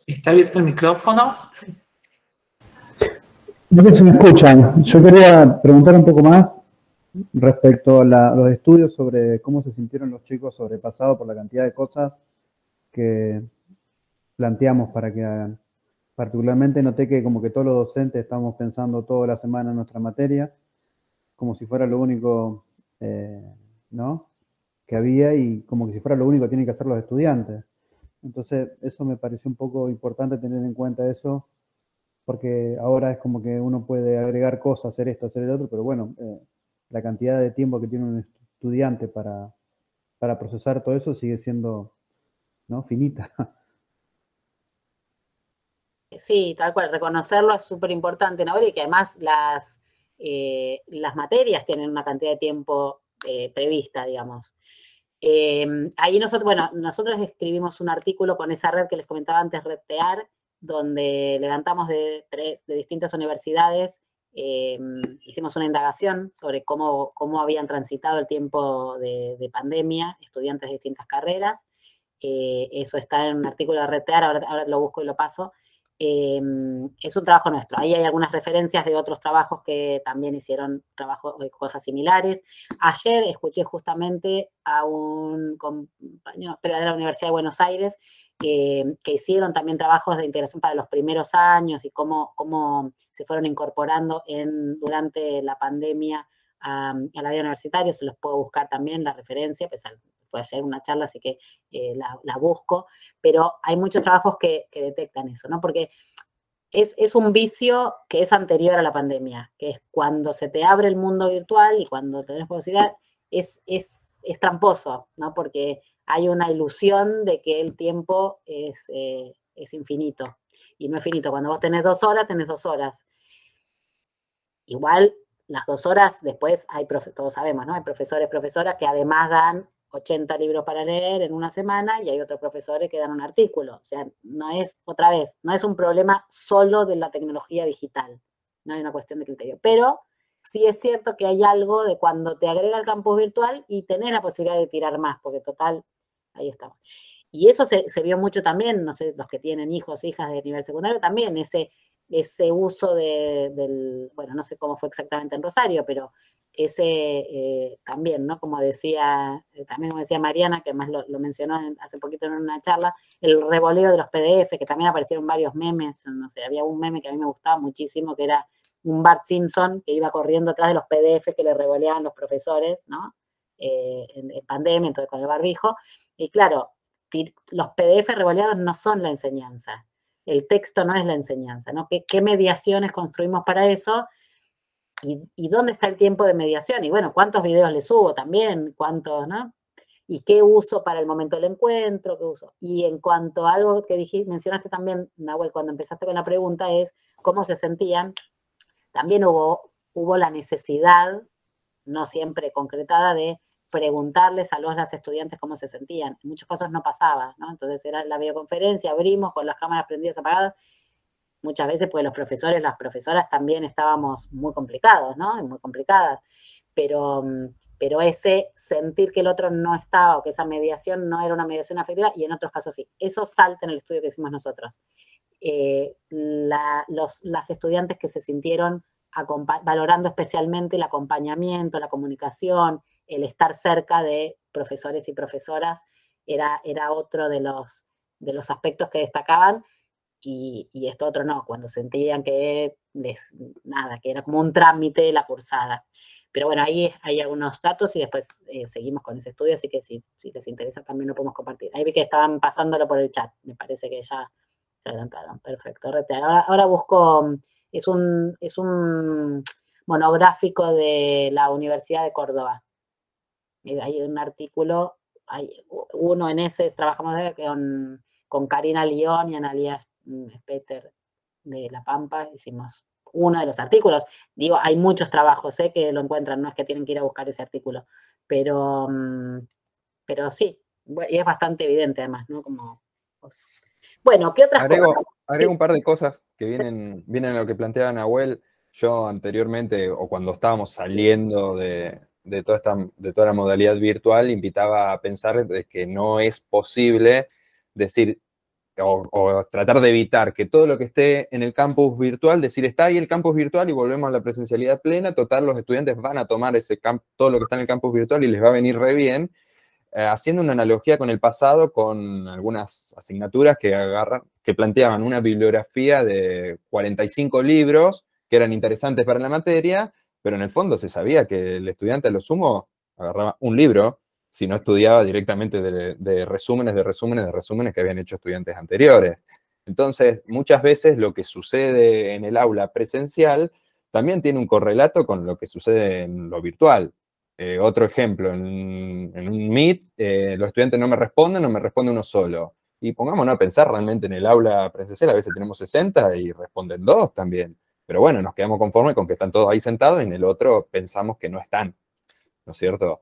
¿Está abierto el micrófono? No sé si me escuchan. Yo quería preguntar un poco más respecto a los estudios sobre cómo se sintieron los chicos sobrepasados por la cantidad de cosas que planteamos para que hagan. Particularmente noté que como que todos los docentes estamos pensando toda la semana en nuestra materia, como si fuera lo único, ¿no?, que había, y como que si fuera lo único que tienen que hacer los estudiantes. Entonces, eso me pareció un poco importante tener en cuenta eso, porque ahora es como que uno puede agregar cosas, hacer esto, hacer el otro, pero bueno, la cantidad de tiempo que tiene un estudiante para procesar todo eso sigue siendo, ¿no?, finita. Sí, tal cual, reconocerlo es súper importante, ¿no? Y que además las materias tienen una cantidad de tiempo prevista, digamos. Ahí nosotros escribimos un artículo con esa red que les comentaba antes, Red TEAR, donde levantamos de distintas universidades, hicimos una indagación sobre cómo habían transitado el tiempo de pandemia, estudiantes de distintas carreras. Eso está en un artículo de Red TEAR, ahora lo busco y lo paso. Es un trabajo nuestro. Ahí hay algunas referencias de otros trabajos que también hicieron cosas similares. Ayer escuché justamente a un compañero de la Universidad de Buenos Aires que hicieron también trabajos de integración para los primeros años y cómo se fueron incorporando durante la pandemia a la vida universitaria. Se los puedo buscar también, la referencia, pues fue ayer una charla, así que la busco. Pero hay muchos trabajos que detectan eso, ¿no? Porque es un vicio que es anterior a la pandemia, que es cuando se te abre el mundo virtual y cuando tenés posibilidad, es tramposo, ¿no? Porque hay una ilusión de que el tiempo es infinito, y no es finito. Cuando vos tenés 2 horas, tenés 2 horas. Igual, las 2 horas después todos sabemos, ¿no? Hay profesores, profesoras que además dan 80 libros para leer en una semana, y hay otros profesores que dan un artículo. O sea, no es un problema solo de la tecnología digital, no hay una cuestión de criterio. Pero sí es cierto que hay algo de cuando te agrega el campus virtual y tenés la posibilidad de tirar más, porque total, ahí estamos. Y eso se vio mucho también, no sé, los que tienen hijos, hijas de nivel secundario, también ese uso del, bueno, no sé cómo fue exactamente en Rosario, pero ese también, ¿no? Como decía, también como decía Mariana, que además lo mencionó hace poquito en una charla, el revoleo de los PDF, que también aparecieron varios memes, no sé, había un meme que a mí me gustaba muchísimo, que era un Bart Simpson que iba corriendo atrás de los PDF que le revoleaban los profesores, ¿no? En pandemia, entonces con el barbijo, y claro, los PDF revoleados no son la enseñanza, el texto no es la enseñanza, ¿no? ¿Qué mediaciones construimos para eso? ¿Y dónde está el tiempo de mediación? Y bueno, ¿cuántos videos le subo también? ¿Cuántos, no? ¿Y qué uso para el momento del encuentro? ¿Qué uso? Y en cuanto a algo que mencionaste también, Nahuel, cuando empezaste con la pregunta, es cómo se sentían. También hubo la necesidad, no siempre concretada, de preguntarles a las estudiantes cómo se sentían. En muchos casos no pasaba, ¿no? Entonces era la videoconferencia, abrimos con las cámaras prendidas, apagadas, muchas veces porque los profesores, las profesoras también estábamos muy complicados, ¿no? Muy complicadas, pero ese sentir que el otro no estaba o que esa mediación no era una mediación afectiva, y en otros casos sí. Eso salta en el estudio que hicimos nosotros. Las estudiantes que se sintieron valorando especialmente el acompañamiento, la comunicación, el estar cerca de profesores y profesoras, era otro de los aspectos que destacaban, y esto otro no, cuando sentían que que era como un trámite la cursada. Pero bueno, ahí hay algunos datos y después seguimos con ese estudio, así que si les interesa también lo podemos compartir. Ahí vi que estaban pasándolo por el chat, me parece que ya se adelantaron. Perfecto. Ahora busco, es un monográfico de la Universidad de Córdoba. Hay un artículo, hay uno en ese, trabajamos con Karina León y Analías Peter de La Pampa, hicimos uno de los artículos. Digo, hay muchos trabajos que lo encuentran, no es que tienen que ir a buscar ese artículo, pero sí, y es bastante evidente además, ¿no? Bueno, ¿qué otras cosas? Agrego un par de cosas que vienen a lo que planteaba Nahuel. Yo anteriormente, o cuando estábamos saliendo de toda la modalidad virtual, invitaba a pensar de que no es posible decir o tratar de evitar que todo lo que esté en el campus virtual, decir está ahí el campus virtual y volvemos a la presencialidad plena, total los estudiantes van a tomar todo lo que está en el campus virtual y les va a venir re bien. Haciendo una analogía con el pasado, con algunas asignaturas que planteaban una bibliografía de 45 libros que eran interesantes para la materia, pero en el fondo se sabía que el estudiante a lo sumo agarraba un libro si no estudiaba directamente de resúmenes que habían hecho estudiantes anteriores. Entonces, muchas veces lo que sucede en el aula presencial también tiene un correlato con lo que sucede en lo virtual. Otro ejemplo, en un Meet, los estudiantes no me responde uno solo. Y pongámonos a pensar realmente en el aula presencial, a veces tenemos 60 y responden 2 también. Pero bueno, nos quedamos conformes con que están todos ahí sentados y en el otro pensamos que no están, ¿no es cierto?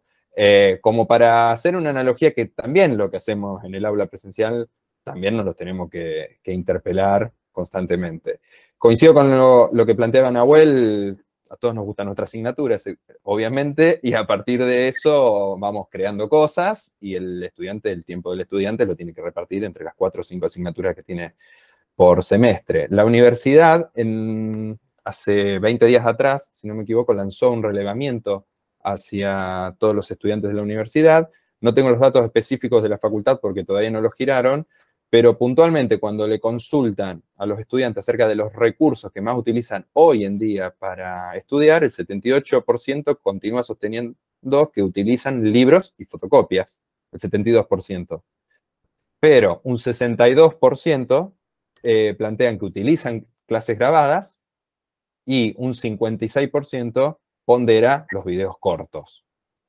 Como para hacer una analogía que también lo que hacemos en el aula presencial, también nos los tenemos que interpelar constantemente. Coincido con lo que planteaba Nahuel. A todos nos gustan nuestras asignaturas, obviamente, y a partir de eso vamos creando cosas y el tiempo del estudiante lo tiene que repartir entre las 4 o 5 asignaturas que tiene por semestre. La universidad, hace 20 días atrás, si no me equivoco, lanzó un relevamiento hacia todos los estudiantes de la universidad. No tengo los datos específicos de la facultad porque todavía no los giraron, pero puntualmente cuando le consultan a los estudiantes acerca de los recursos que más utilizan hoy en día para estudiar, el 78% continúa sosteniendo que utilizan libros y fotocopias, el 72%. Pero un 62% plantean que utilizan clases grabadas y un 56% pondera los videos cortos.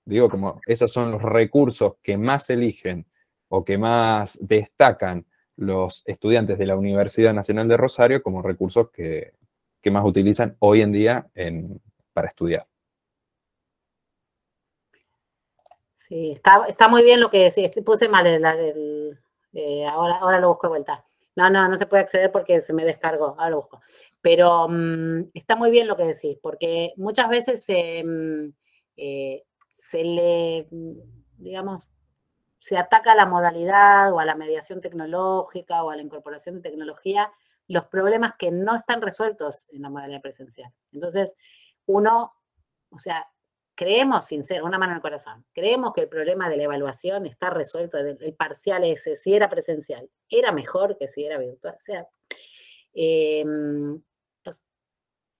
Digo, como esos son los recursos que más eligen o que más destacan los estudiantes de la Universidad Nacional de Rosario como recursos que más utilizan hoy en día para estudiar. Sí, está muy bien lo que decís. Puse mal ahora lo busco de vuelta. No se puede acceder porque se me descargó, ahora lo busco. Pero está muy bien lo que decís, porque muchas veces se le, digamos, se ataca a la modalidad o a la mediación tecnológica o a la incorporación de tecnología los problemas que no están resueltos en la modalidad presencial. Entonces, uno, o sea, creemos, sincero, una mano en el corazón, creemos que el problema de la evaluación está resuelto, el parcial ese, si era presencial, era mejor que si era virtual. O sea,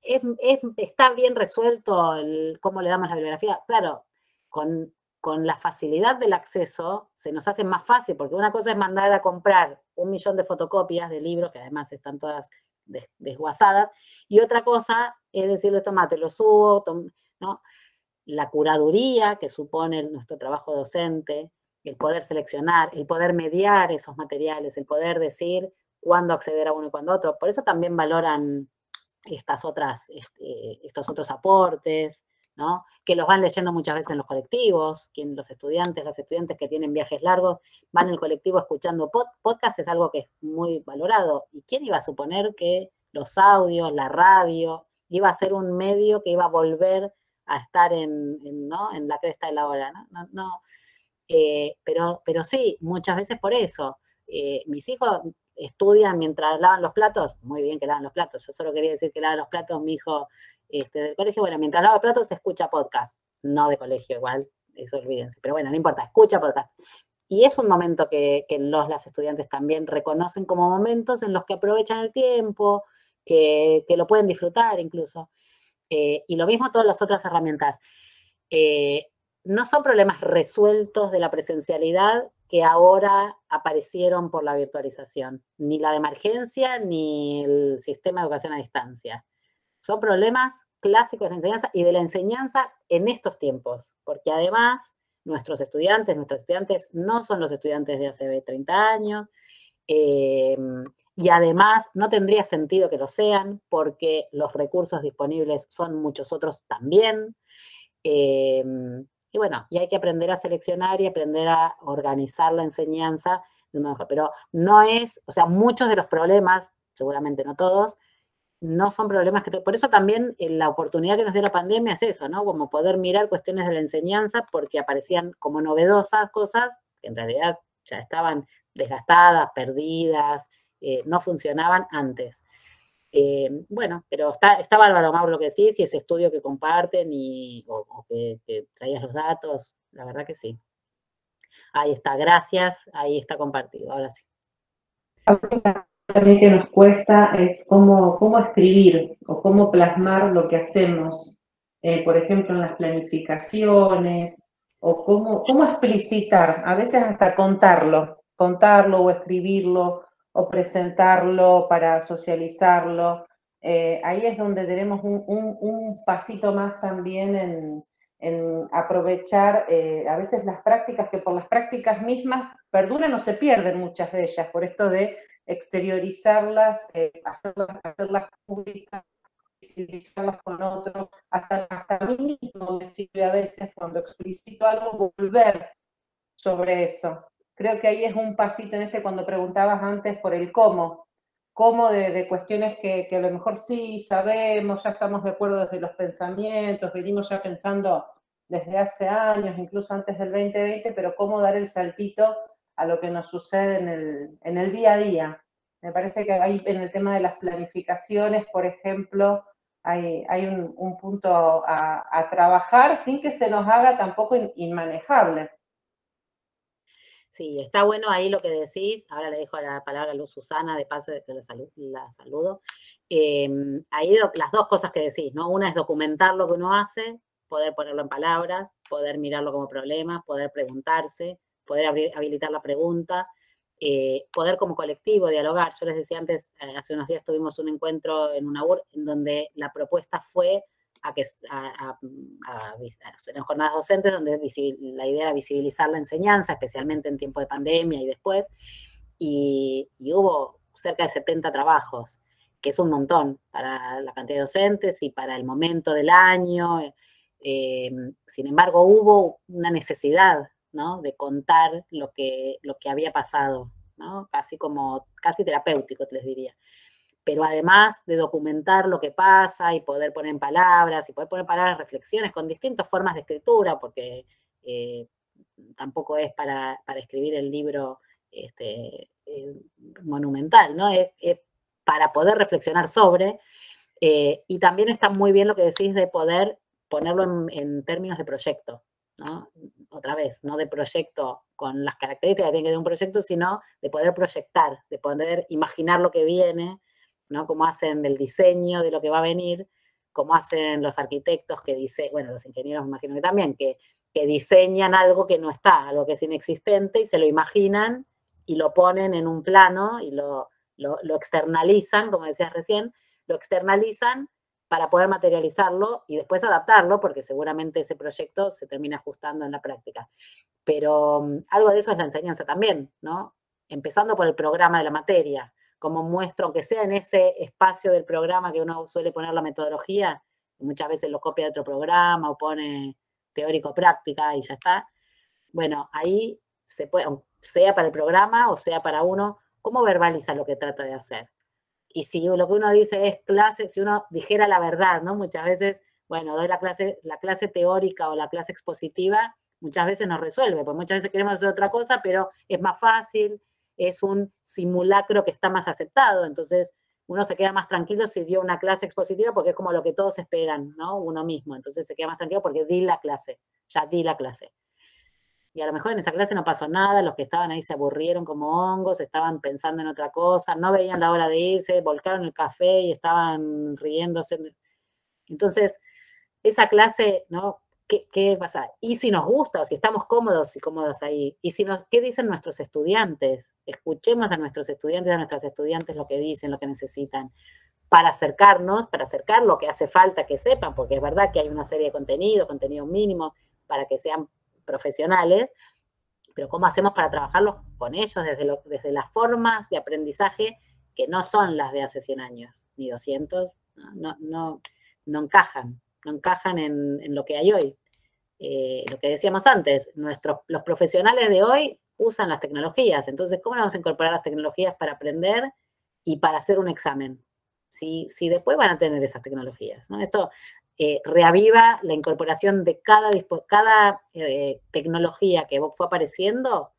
está bien resuelto cómo le damos la bibliografía. Claro, con la facilidad del acceso se nos hace más fácil, porque una cosa es mandar a comprar 1 millón de fotocopias de libros, que además están todas desguazadas, y otra cosa es decirle, toma, te lo subo, ¿no? La curaduría que supone nuestro trabajo docente, el poder seleccionar, el poder mediar esos materiales, el poder decir cuándo acceder a uno y cuándo a otro. Por eso también valoran estos otros aportes, ¿no? Que los van leyendo muchas veces en los colectivos, los estudiantes, las estudiantes que tienen viajes largos, van en el colectivo escuchando podcast, es algo que es muy valorado. ¿Y quién iba a suponer que los audios, la radio, iba a ser un medio que iba a volver a estar ¿no? en la cresta de la ola? ¿No? Pero sí, muchas veces por eso. Mis hijos estudian mientras lavan los platos, muy bien que lavan los platos, yo solo quería decir que lavan los platos, mi hijo del colegio, bueno, mientras lava platos se escucha podcast, no de colegio igual, eso olvídense, pero bueno, no importa, escucha podcast. Y es un momento que las estudiantes también reconocen como momentos en los que aprovechan el tiempo, que lo pueden disfrutar incluso. Y lo mismo todas las otras herramientas. No son problemas resueltos de la presencialidad que ahora aparecieron por la virtualización, ni la de emergencia, ni el sistema de educación a distancia. Son problemas clásicos de la enseñanza y de la enseñanza en estos tiempos, porque además nuestras estudiantes no son los estudiantes de hace 30 años, y además no tendría sentido que lo sean, porque los recursos disponibles son muchos otros también. Y bueno, y hay que aprender a seleccionar y aprender a organizar la enseñanza de una mejor. Pero no es, o sea, muchos de los problemas, seguramente no todos, no son problemas que... Por eso también la oportunidad que nos dio la pandemia es eso, ¿no? Como poder mirar cuestiones de la enseñanza porque aparecían como novedosas cosas que en realidad ya estaban desgastadas, perdidas, no funcionaban antes. Bueno, pero está bárbaro, Mauro, lo que decís, y ese estudio que comparten o que traías los datos, la verdad que sí. Ahí está, gracias, ahí está compartido, ahora sí. También que nos cuesta es cómo escribir o cómo plasmar lo que hacemos, por ejemplo, en las planificaciones, o cómo explicitar, a veces hasta contarlo o escribirlo, o presentarlo para socializarlo. Ahí es donde tenemos un pasito más también en aprovechar a veces las prácticas, que por las prácticas mismas perduran o se pierden muchas de ellas, por esto de exteriorizarlas, hacerlas públicas, visibilizarlas con otros, hasta a mí mismo me sirve a veces cuando explicito algo volver sobre eso. Creo que ahí es un pasito en cuando preguntabas antes por el cómo de cuestiones que a lo mejor sí sabemos, ya estamos de acuerdo desde los pensamientos, venimos ya pensando desde hace años, incluso antes del 2020, pero cómo dar el saltito a lo que nos sucede en el día a día. Me parece que ahí en el tema de las planificaciones, por ejemplo, hay un punto a trabajar sin que se nos haga tampoco inmanejable. Sí, está bueno ahí lo que decís. Ahora le dejo la palabra a Luz Susana, de paso de que la saludo. Ahí las dos cosas que decís, ¿no? Una es documentar lo que uno hace, poder ponerlo en palabras, poder mirarlo como problema, poder preguntarse, poder habilitar la pregunta, poder como colectivo dialogar. Yo les decía antes, hace unos días tuvimos un encuentro en una UR en donde la propuesta fue en jornadas docentes donde la idea era visibilizar la enseñanza, especialmente en tiempo de pandemia y después, y hubo cerca de 70 trabajos, que es un montón para la cantidad de docentes y para el momento del año. Sin embargo, hubo una necesidad, ¿no?, de contar lo que había pasado ¿no? Casi terapéutico, les diría. Pero además de documentar lo que pasa y poder poner en palabras, reflexiones con distintas formas de escritura, porque tampoco es para escribir el libro monumental, ¿no? Es para poder reflexionar sobre, y también está muy bien lo que decís de poder ponerlo en términos de proyecto, ¿no? Otra vez, no de proyecto con las características que tiene que tener un proyecto, sino de poder proyectar, de poder imaginar lo que viene, ¿no? Como hacen del diseño de lo que va a venir, como hacen los arquitectos que dicen, bueno, los ingenieros me imagino que también, que diseñan algo que no está, algo que es inexistente y se lo imaginan y lo ponen en un plano y lo externalizan, como decías recién, lo externalizan para poder materializarlo y después adaptarlo, porque seguramente ese proyecto se termina ajustando en la práctica. Pero algo de eso es la enseñanza también, ¿no? Empezando por el programa de la materia, como muestro, aunque sea en ese espacio del programa que uno suele poner la metodología, muchas veces lo copia de otro programa o pone teórico-práctica y ya está. Bueno, ahí se puede, sea para el programa o sea para uno, ¿cómo verbaliza lo que trata de hacer? Y si lo que uno dice es clase, si uno dijera la verdad, ¿no? Muchas veces, bueno, doy la clase teórica o la clase expositiva, muchas veces nos resuelve, porque muchas veces queremos hacer otra cosa, pero es más fácil, es un simulacro que está más aceptado, entonces uno se queda más tranquilo si dio una clase expositiva porque es como lo que todos esperan, ¿no? Uno mismo, entonces se queda más tranquilo porque di la clase, ya di la clase. Y a lo mejor en esa clase no pasó nada, los que estaban ahí se aburrieron como hongos, estaban pensando en otra cosa, no veían la hora de irse, volcaron el café y estaban riéndose. Entonces, esa clase, ¿no? ¿Qué pasa? Y si nos gusta, o si estamos cómodos y cómodas ahí, y si ¿qué dicen nuestros estudiantes? Escuchemos a nuestros estudiantes, a nuestras estudiantes lo que dicen, lo que necesitan, para acercarnos, para acercar lo que hace falta que sepan, porque es verdad que hay una serie de contenido mínimo para que sean profesionales, pero ¿cómo hacemos para trabajarlos con ellos desde las formas de aprendizaje que no son las de hace 100 años, ni 200, no encajan en lo que hay hoy. Lo que decíamos antes, los profesionales de hoy usan las tecnologías, entonces, ¿cómo vamos a incorporar las tecnologías para aprender y para hacer un examen? Si después van a tener esas tecnologías, ¿no? Esto reaviva la incorporación de cada tecnología que fue apareciendo,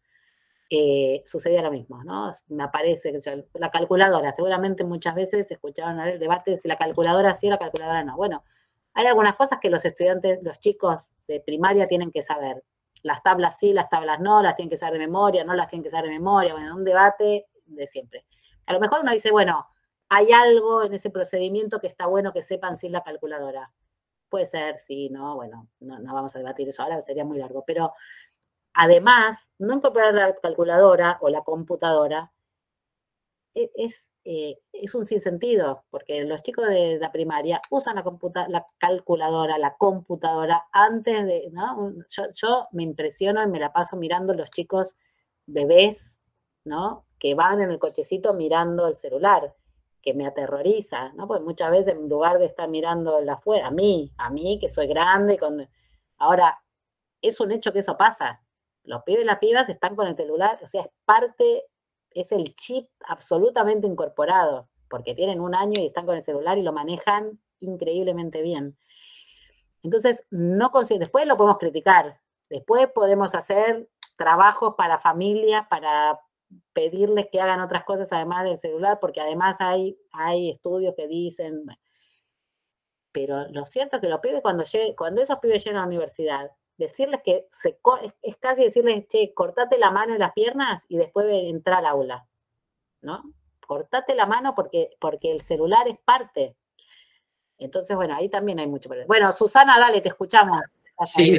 sucedía lo mismo, ¿no? Me aparece la calculadora, seguramente muchas veces escucharon el debate de si la calculadora sí o la calculadora no. Bueno, hay algunas cosas que los estudiantes, los chicos de primaria tienen que saber. Las tablas sí, las tablas no, las tienen que saber de memoria, no las tienen que saber de memoria. Bueno, un debate de siempre. A lo mejor uno dice, bueno, hay algo en ese procedimiento que está bueno que sepan sin la calculadora. Puede ser, sí, no, bueno, no vamos a debatir eso ahora, sería muy largo. Pero además, no incorporar la calculadora o la computadora es un sinsentido, porque los chicos de la primaria usan la calculadora, la computadora, antes de, ¿no? Yo me impresiono y me la paso mirando los chicos bebés, ¿no? Que van en el cochecito mirando el celular, que me aterroriza, ¿no? Porque muchas veces en lugar de estar mirando el afuera, a mí que soy grande, ahora, es un hecho que eso pasa. Los pibes y las pibas están con el celular, o sea, es el chip absolutamente incorporado, porque tienen 1 año y están con el celular y lo manejan increíblemente bien. Entonces, después lo podemos criticar, después podemos hacer trabajos para familias, para pedirles que hagan otras cosas además del celular, porque además hay estudios que dicen, pero lo cierto es que los pibes, cuando esos pibes llegan a la universidad, decirles que es casi decirles, che, cortate la mano y las piernas y después entra al aula, ¿no? Cortate la mano porque el celular es parte. Entonces, bueno, ahí también hay mucho. Bueno, Susana, dale, te escuchamos. Sí,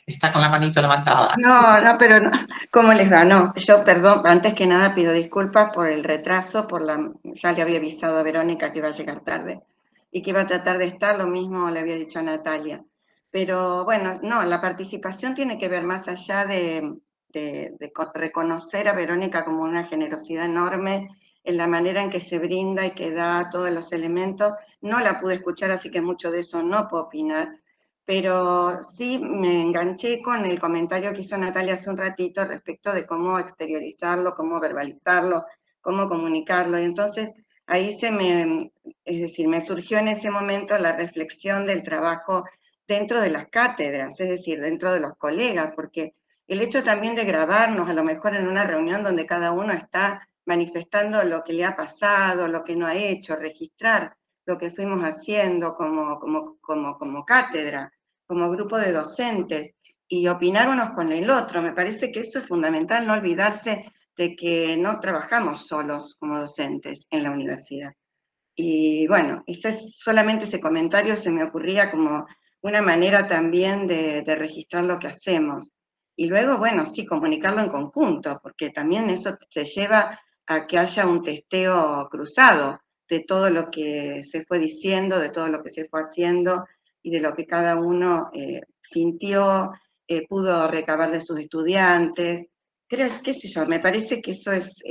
está con la manito levantada. No, pero no. ¿Cómo les va? No, yo, perdón, antes que nada pido disculpas por el retraso, ya le había avisado a Verónica que iba a llegar tarde y que iba a tratar de estar, lo mismo le había dicho a Natalia. Pero bueno, no, la participación tiene que ver más allá de reconocer a Verónica como una generosidad enorme en la manera en que se brinda y que da todos los elementos. No la pude escuchar, así que mucho de eso no puedo opinar, pero sí me enganché con el comentario que hizo Natalia hace un ratito respecto de cómo exteriorizarlo, cómo verbalizarlo, cómo comunicarlo, y entonces ahí es decir, me surgió en ese momento la reflexión del trabajo dentro de las cátedras, es decir, dentro de los colegas, porque el hecho también de grabarnos, a lo mejor en una reunión donde cada uno está manifestando lo que le ha pasado, lo que no ha hecho, registrar lo que fuimos haciendo como cátedra, como grupo de docentes, y opinar unos con el otro. Me parece que eso es fundamental, no olvidarse de que no trabajamos solos como docentes en la universidad. Y bueno, solamente ese comentario se me ocurría como una manera también de registrar lo que hacemos. Y luego, bueno, sí, comunicarlo en conjunto, porque también eso se lleva a que haya un testeo cruzado de todo lo que se fue diciendo, de todo lo que se fue haciendo y de lo que cada uno sintió, pudo recabar de sus estudiantes. Creo, qué sé yo, me parece que eso esa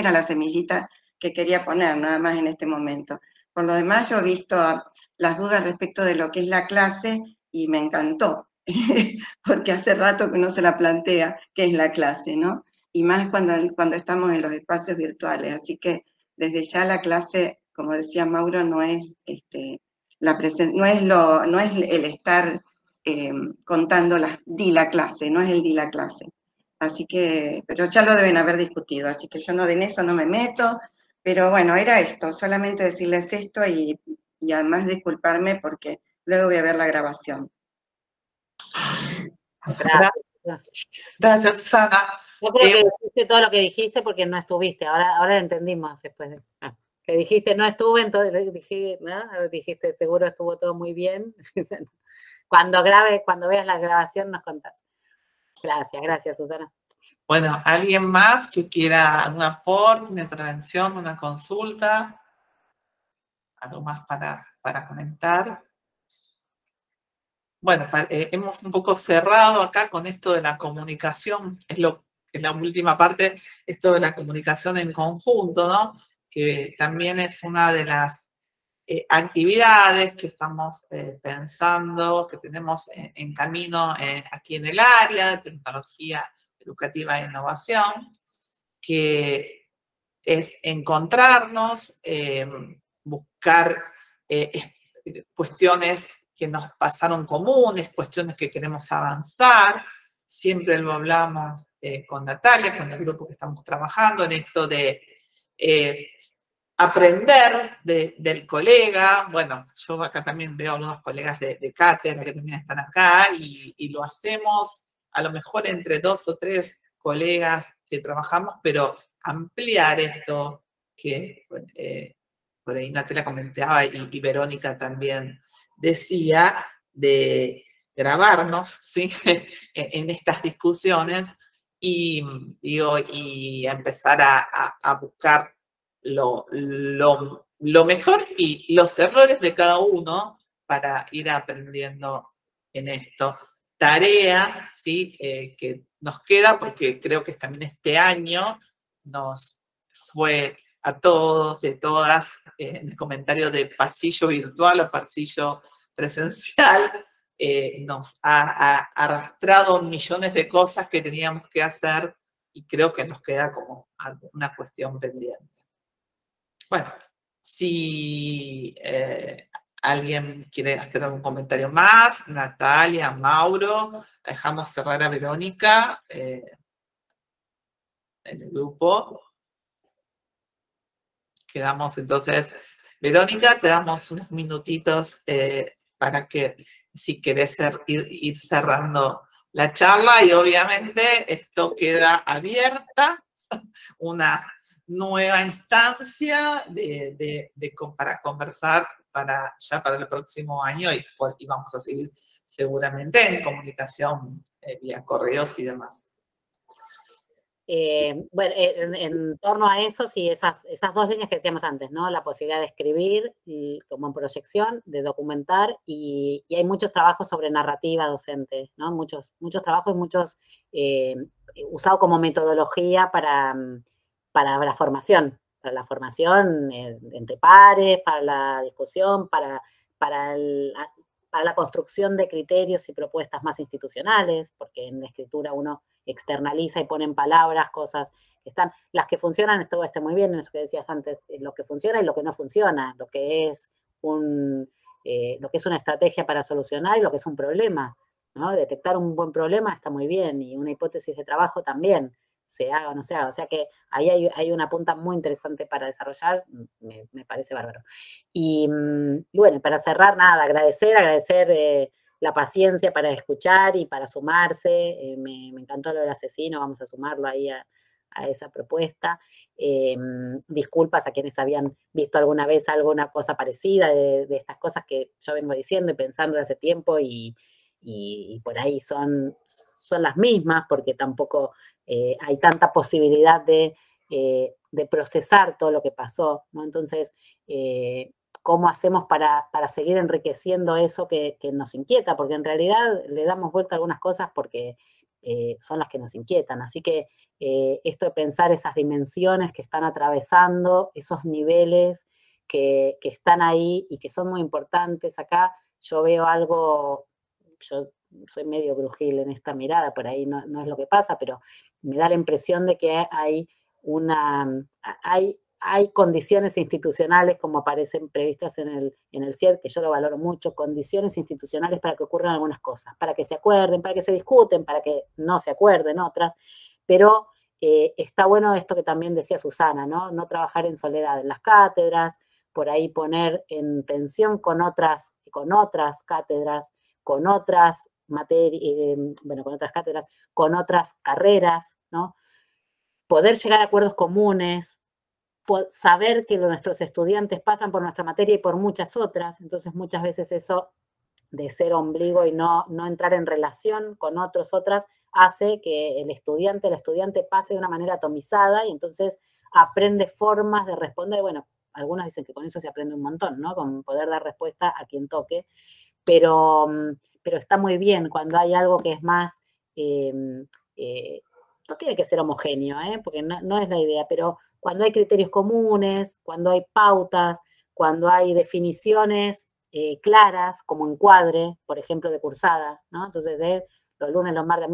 era la semillita que quería poner nada más en este momento. Por lo demás, yo he visto las dudas respecto de lo que es la clase y me encantó, porque hace rato que uno se la plantea qué es la clase, ¿no? Y más cuando estamos en los espacios virtuales. Así que desde ya la clase, como decía Mauro, no es, no es el estar contando di la clase, no es el di la clase. Así que, pero ya lo deben haber discutido, así que yo en eso no me meto, pero bueno, era esto, solamente decirles esto y además disculparme porque luego voy a ver la grabación. Gracias, Susana. Yo creo que dijiste todo lo que dijiste porque no estuviste. Ahora lo entendimos después. Que dijiste no estuve, entonces dije, ¿no? Dijiste seguro estuvo todo muy bien. Cuando veas la grabación nos contás. Gracias, Susana. Bueno, ¿alguien más que quiera un aporte, una intervención, una consulta? ¿Algo más para comentar? Bueno, hemos un poco cerrado acá con esto de la comunicación, es la última parte, esto de la comunicación en conjunto, ¿no? Que también es una de las actividades que estamos pensando, que tenemos en camino aquí en el área de tecnología educativa e innovación, que es encontrarnos, buscar cuestiones que nos pasaron comunes, cuestiones que queremos avanzar. Siempre lo hablamos con Natalia, con el grupo que estamos trabajando, en esto de aprender del colega. Bueno, yo acá también veo algunos colegas de cátedra que también están acá y lo hacemos a lo mejor entre 2 o 3 colegas que trabajamos, pero ampliar esto que por ahí Natalia comentaba y Verónica también decía, de grabarnos, ¿sí? en estas discusiones y empezar a buscar lo mejor y los errores de cada uno para ir aprendiendo en esto. Tarea, ¿sí? Que nos queda, porque creo que también este año nos fue a todos y todas en el comentario de pasillo virtual o pasillo presencial, nos ha arrastrado millones de cosas que teníamos que hacer y creo que nos queda como una cuestión pendiente. Bueno, si alguien quiere hacer algún comentario más, Natalia, Mauro, dejamos cerrar a Verónica en el grupo. Quedamos entonces, Verónica, te damos unos minutitos para que si querés ir cerrando la charla y obviamente esto queda abierta, una nueva instancia para conversar ya para el próximo año y vamos a seguir seguramente en comunicación vía correos y demás. Bueno, en torno a eso, sí, esas 2 líneas que decíamos antes, ¿no? La posibilidad de escribir como en proyección, de documentar, y hay muchos trabajos sobre narrativa docente, ¿no? Muchos trabajos, muchos usados como metodología para la formación entre pares, para la discusión, para para la construcción de criterios y propuestas más institucionales, porque en la escritura uno externaliza y pone en palabras cosas que están, las que funcionan, esto esté muy bien, en eso que decías antes, lo que funciona y lo que no funciona, lo que es una estrategia para solucionar y lo que es un problema, ¿no? Detectar un buen problema está muy bien, y una hipótesis de trabajo también, se haga o no se haga. O sea que ahí hay una punta muy interesante para desarrollar, me parece bárbaro. Y bueno, para cerrar, nada, agradecer la paciencia para escuchar y para sumarse. Me encantó lo del asesino, vamos a sumarlo ahí a esa propuesta. Disculpas a quienes habían visto alguna vez alguna cosa parecida de estas cosas que yo vengo diciendo y pensando de hace tiempo, y por ahí son las mismas, porque tampoco hay tanta posibilidad de procesar todo lo que pasó, ¿no? Entonces, ¿cómo hacemos para seguir enriqueciendo eso que nos inquieta? Porque en realidad le damos vuelta a algunas cosas porque son las que nos inquietan. Así que esto de pensar esas dimensiones que están atravesando, esos niveles que están ahí y que son muy importantes. Acá yo veo algo, yo soy medio brujil en esta mirada, por ahí no es lo que pasa, pero me da la impresión de que hay condiciones institucionales, como aparecen previstas en el CIED, que yo lo valoro mucho, condiciones institucionales para que ocurran algunas cosas, para que se acuerden, para que se discuten, para que no se acuerden otras, pero está bueno esto que también decía Susana, ¿no? No trabajar en soledad en las cátedras, por ahí poner en tensión con otras cátedras, con otras materias, con otras cátedras, con otras carreras, ¿no? Poder llegar a acuerdos comunes, saber que nuestros estudiantes pasan por nuestra materia y por muchas otras, entonces muchas veces eso de ser ombligo y no entrar en relación con otras, hace que el estudiante, la estudiante pase de una manera atomizada y entonces aprende formas de responder. Bueno, algunos dicen que con eso se aprende un montón, ¿no? Con poder dar respuesta a quien toque, pero está muy bien cuando hay algo que es más, no tiene que ser homogéneo, porque no es la idea, pero cuando hay criterios comunes, cuando hay pautas, cuando hay definiciones claras, como encuadre, por ejemplo, de cursada, ¿no? Entonces, los lunes, los martes,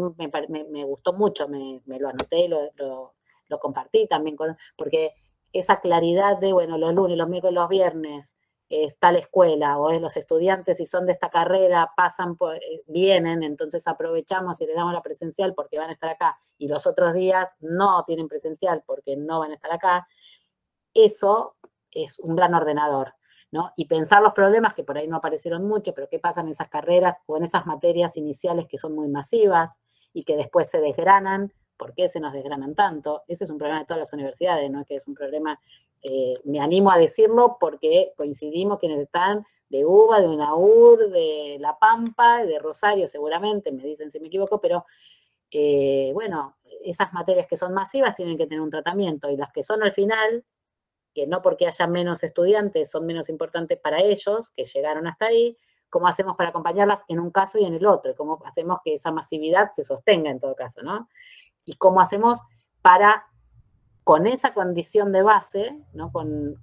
me gustó mucho, me lo anoté y lo compartí también, porque esa claridad de, bueno, los lunes, los miércoles, los viernes, está la escuela, o es los estudiantes, si son de esta carrera, vienen, entonces aprovechamos y les damos la presencial porque van a estar acá, y los otros días no tienen presencial porque no van a estar acá. Eso es un gran ordenador, ¿no? Y pensar los problemas, que por ahí no aparecieron mucho, pero qué pasa en esas carreras o en esas materias iniciales que son muy masivas y que después se desgranan. ¿Por qué se nos desgranan tanto? Ese es un problema de todas las universidades, ¿no? Que es un problema, me animo a decirlo porque coincidimos quienes están de UBA, de UNAUR, de La Pampa, de Rosario seguramente, me dicen si me equivoco, pero bueno, esas materias que son masivas tienen que tener un tratamiento, y las que son al final, que no porque haya menos estudiantes son menos importantes para ellos, que llegaron hasta ahí, ¿cómo hacemos para acompañarlas en un caso y en el otro? ¿Cómo hacemos que esa masividad se sostenga en todo caso, ¿no? Y cómo hacemos para, con esa condición de base, ¿no? Con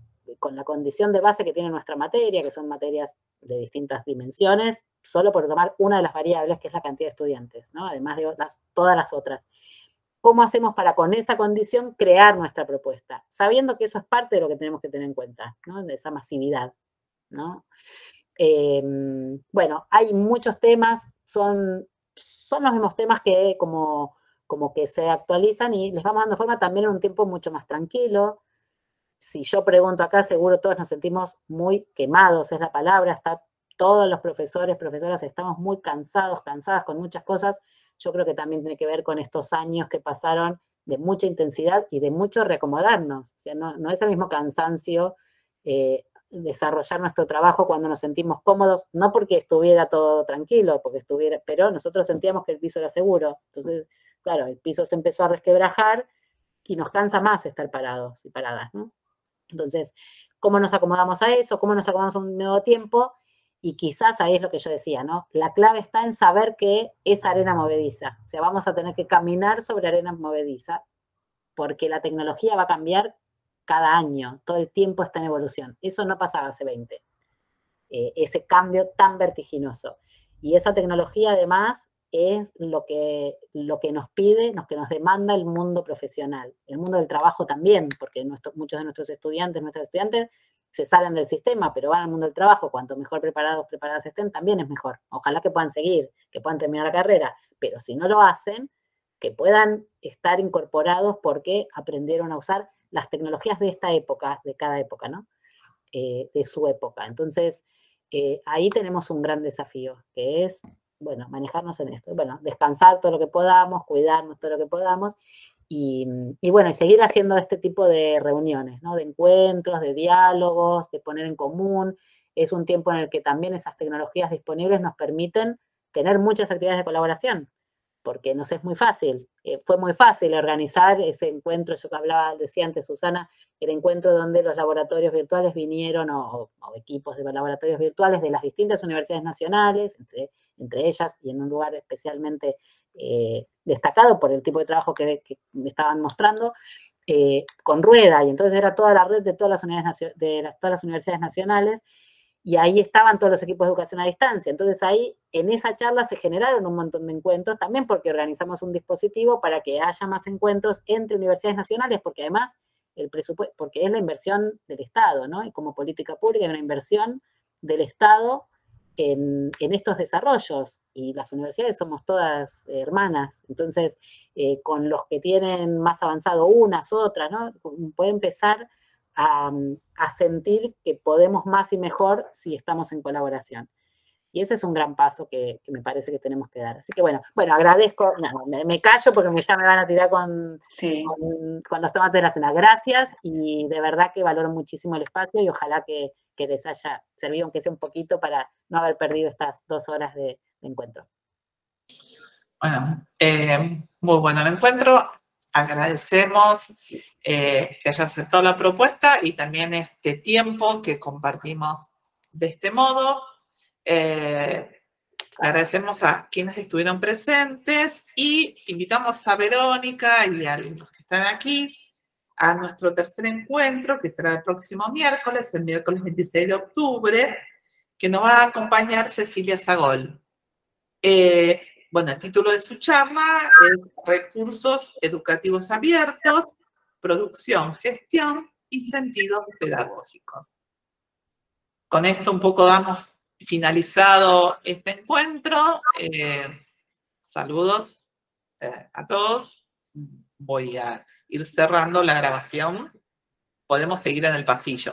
la condición de base que tiene nuestra materia, que son materias de distintas dimensiones, solo por tomar una de las variables, que es la cantidad de estudiantes, ¿no? Además de todas las otras. ¿Cómo hacemos para, con esa condición, crear nuestra propuesta? Sabiendo que eso es parte de lo que tenemos que tener en cuenta, ¿no? De esa masividad, ¿no? Bueno, hay muchos temas, son los mismos temas que como que se actualizan y les vamos dando forma también en un tiempo mucho más tranquilo. Si yo pregunto acá, seguro todos nos sentimos muy quemados, es la palabra, todos los profesores, profesoras, estamos muy cansadas con muchas cosas. Yo creo que también tiene que ver con estos años que pasaron de mucha intensidad y de mucho reacomodarnos. O sea, no es el mismo cansancio desarrollar nuestro trabajo cuando nos sentimos cómodos, no porque estuviera todo tranquilo, pero nosotros sentíamos que el piso era seguro. Entonces, claro, el piso se empezó a resquebrajar y nos cansa más estar parados y paradas, ¿no? Entonces, ¿cómo nos acomodamos a eso? ¿Cómo nos acomodamos a un nuevo tiempo? Y quizás ahí es lo que yo decía, ¿no? La clave está en saber que es arena movediza. O sea, vamos a tener que caminar sobre arena movediza porque la tecnología va a cambiar cada año. Todo el tiempo está en evolución. Eso no pasaba hace 20. ese cambio tan vertiginoso. Y esa tecnología además es lo que nos pide, lo que nos demanda el mundo profesional, el mundo del trabajo también, porque muchos de nuestros estudiantes, nuestras estudiantes, se salen del sistema, pero van al mundo del trabajo, cuanto mejor preparados, preparadas estén, también es mejor. Ojalá que puedan seguir, que puedan terminar la carrera, pero si no lo hacen, que puedan estar incorporados porque aprendieron a usar las tecnologías de esta época, de cada época, ¿no? De su época. Entonces, ahí tenemos un gran desafío, que es, bueno, manejarnos en esto. Bueno, descansar todo lo que podamos, cuidarnos todo lo que podamos, y bueno, y seguir haciendo este tipo de reuniones, ¿no? De encuentros, de diálogos, de poner en común. Es un tiempo en el que también esas tecnologías disponibles nos permiten tener muchas actividades de colaboración, porque nos es muy fácil. Fue muy fácil organizar ese encuentro, yo que hablaba, decía antes Susana, el encuentro donde los laboratorios virtuales vinieron, o equipos de laboratorios virtuales de las distintas universidades nacionales, entre ellas, y en un lugar especialmente destacado por el tipo de trabajo que me estaban mostrando, con rueda, y entonces era toda la red de todas las universidades nacionales, y ahí estaban todos los equipos de educación a distancia. Entonces ahí, en esa charla se generaron un montón de encuentros, también porque organizamos un dispositivo para que haya más encuentros entre universidades nacionales, porque además el presupuesto, porque es la inversión del Estado, ¿no? Y como política pública hay una inversión del Estado en estos desarrollos, y las universidades somos todas hermanas. Entonces, con los que tienen más avanzado unas, otras, ¿no? Puede empezar a sentir que podemos más y mejor si estamos en colaboración. Y ese es un gran paso que me parece que tenemos que dar. Así que bueno, agradezco, me callo porque ya me van a tirar con los tomates de la cena. Gracias, y de verdad que valoro muchísimo el espacio, y ojalá que les haya servido, aunque sea un poquito, para no haber perdido estas 2 horas de encuentro. Bueno, muy bueno el encuentro. Agradecemos que hayas aceptado la propuesta y también este tiempo que compartimos de este modo. Agradecemos a quienes estuvieron presentes y invitamos a Verónica y a los que están aquí a nuestro tercer encuentro, que será el próximo miércoles, el miércoles 26 de octubre, que nos va a acompañar Cecilia Zagol. Bueno, el título de su charla es Recursos Educativos Abiertos, Producción, Gestión y Sentidos Pedagógicos. Con esto un poco damos finalizado este encuentro. Saludos a todos. Voy a ir cerrando la grabación. Podemos seguir en el pasillo.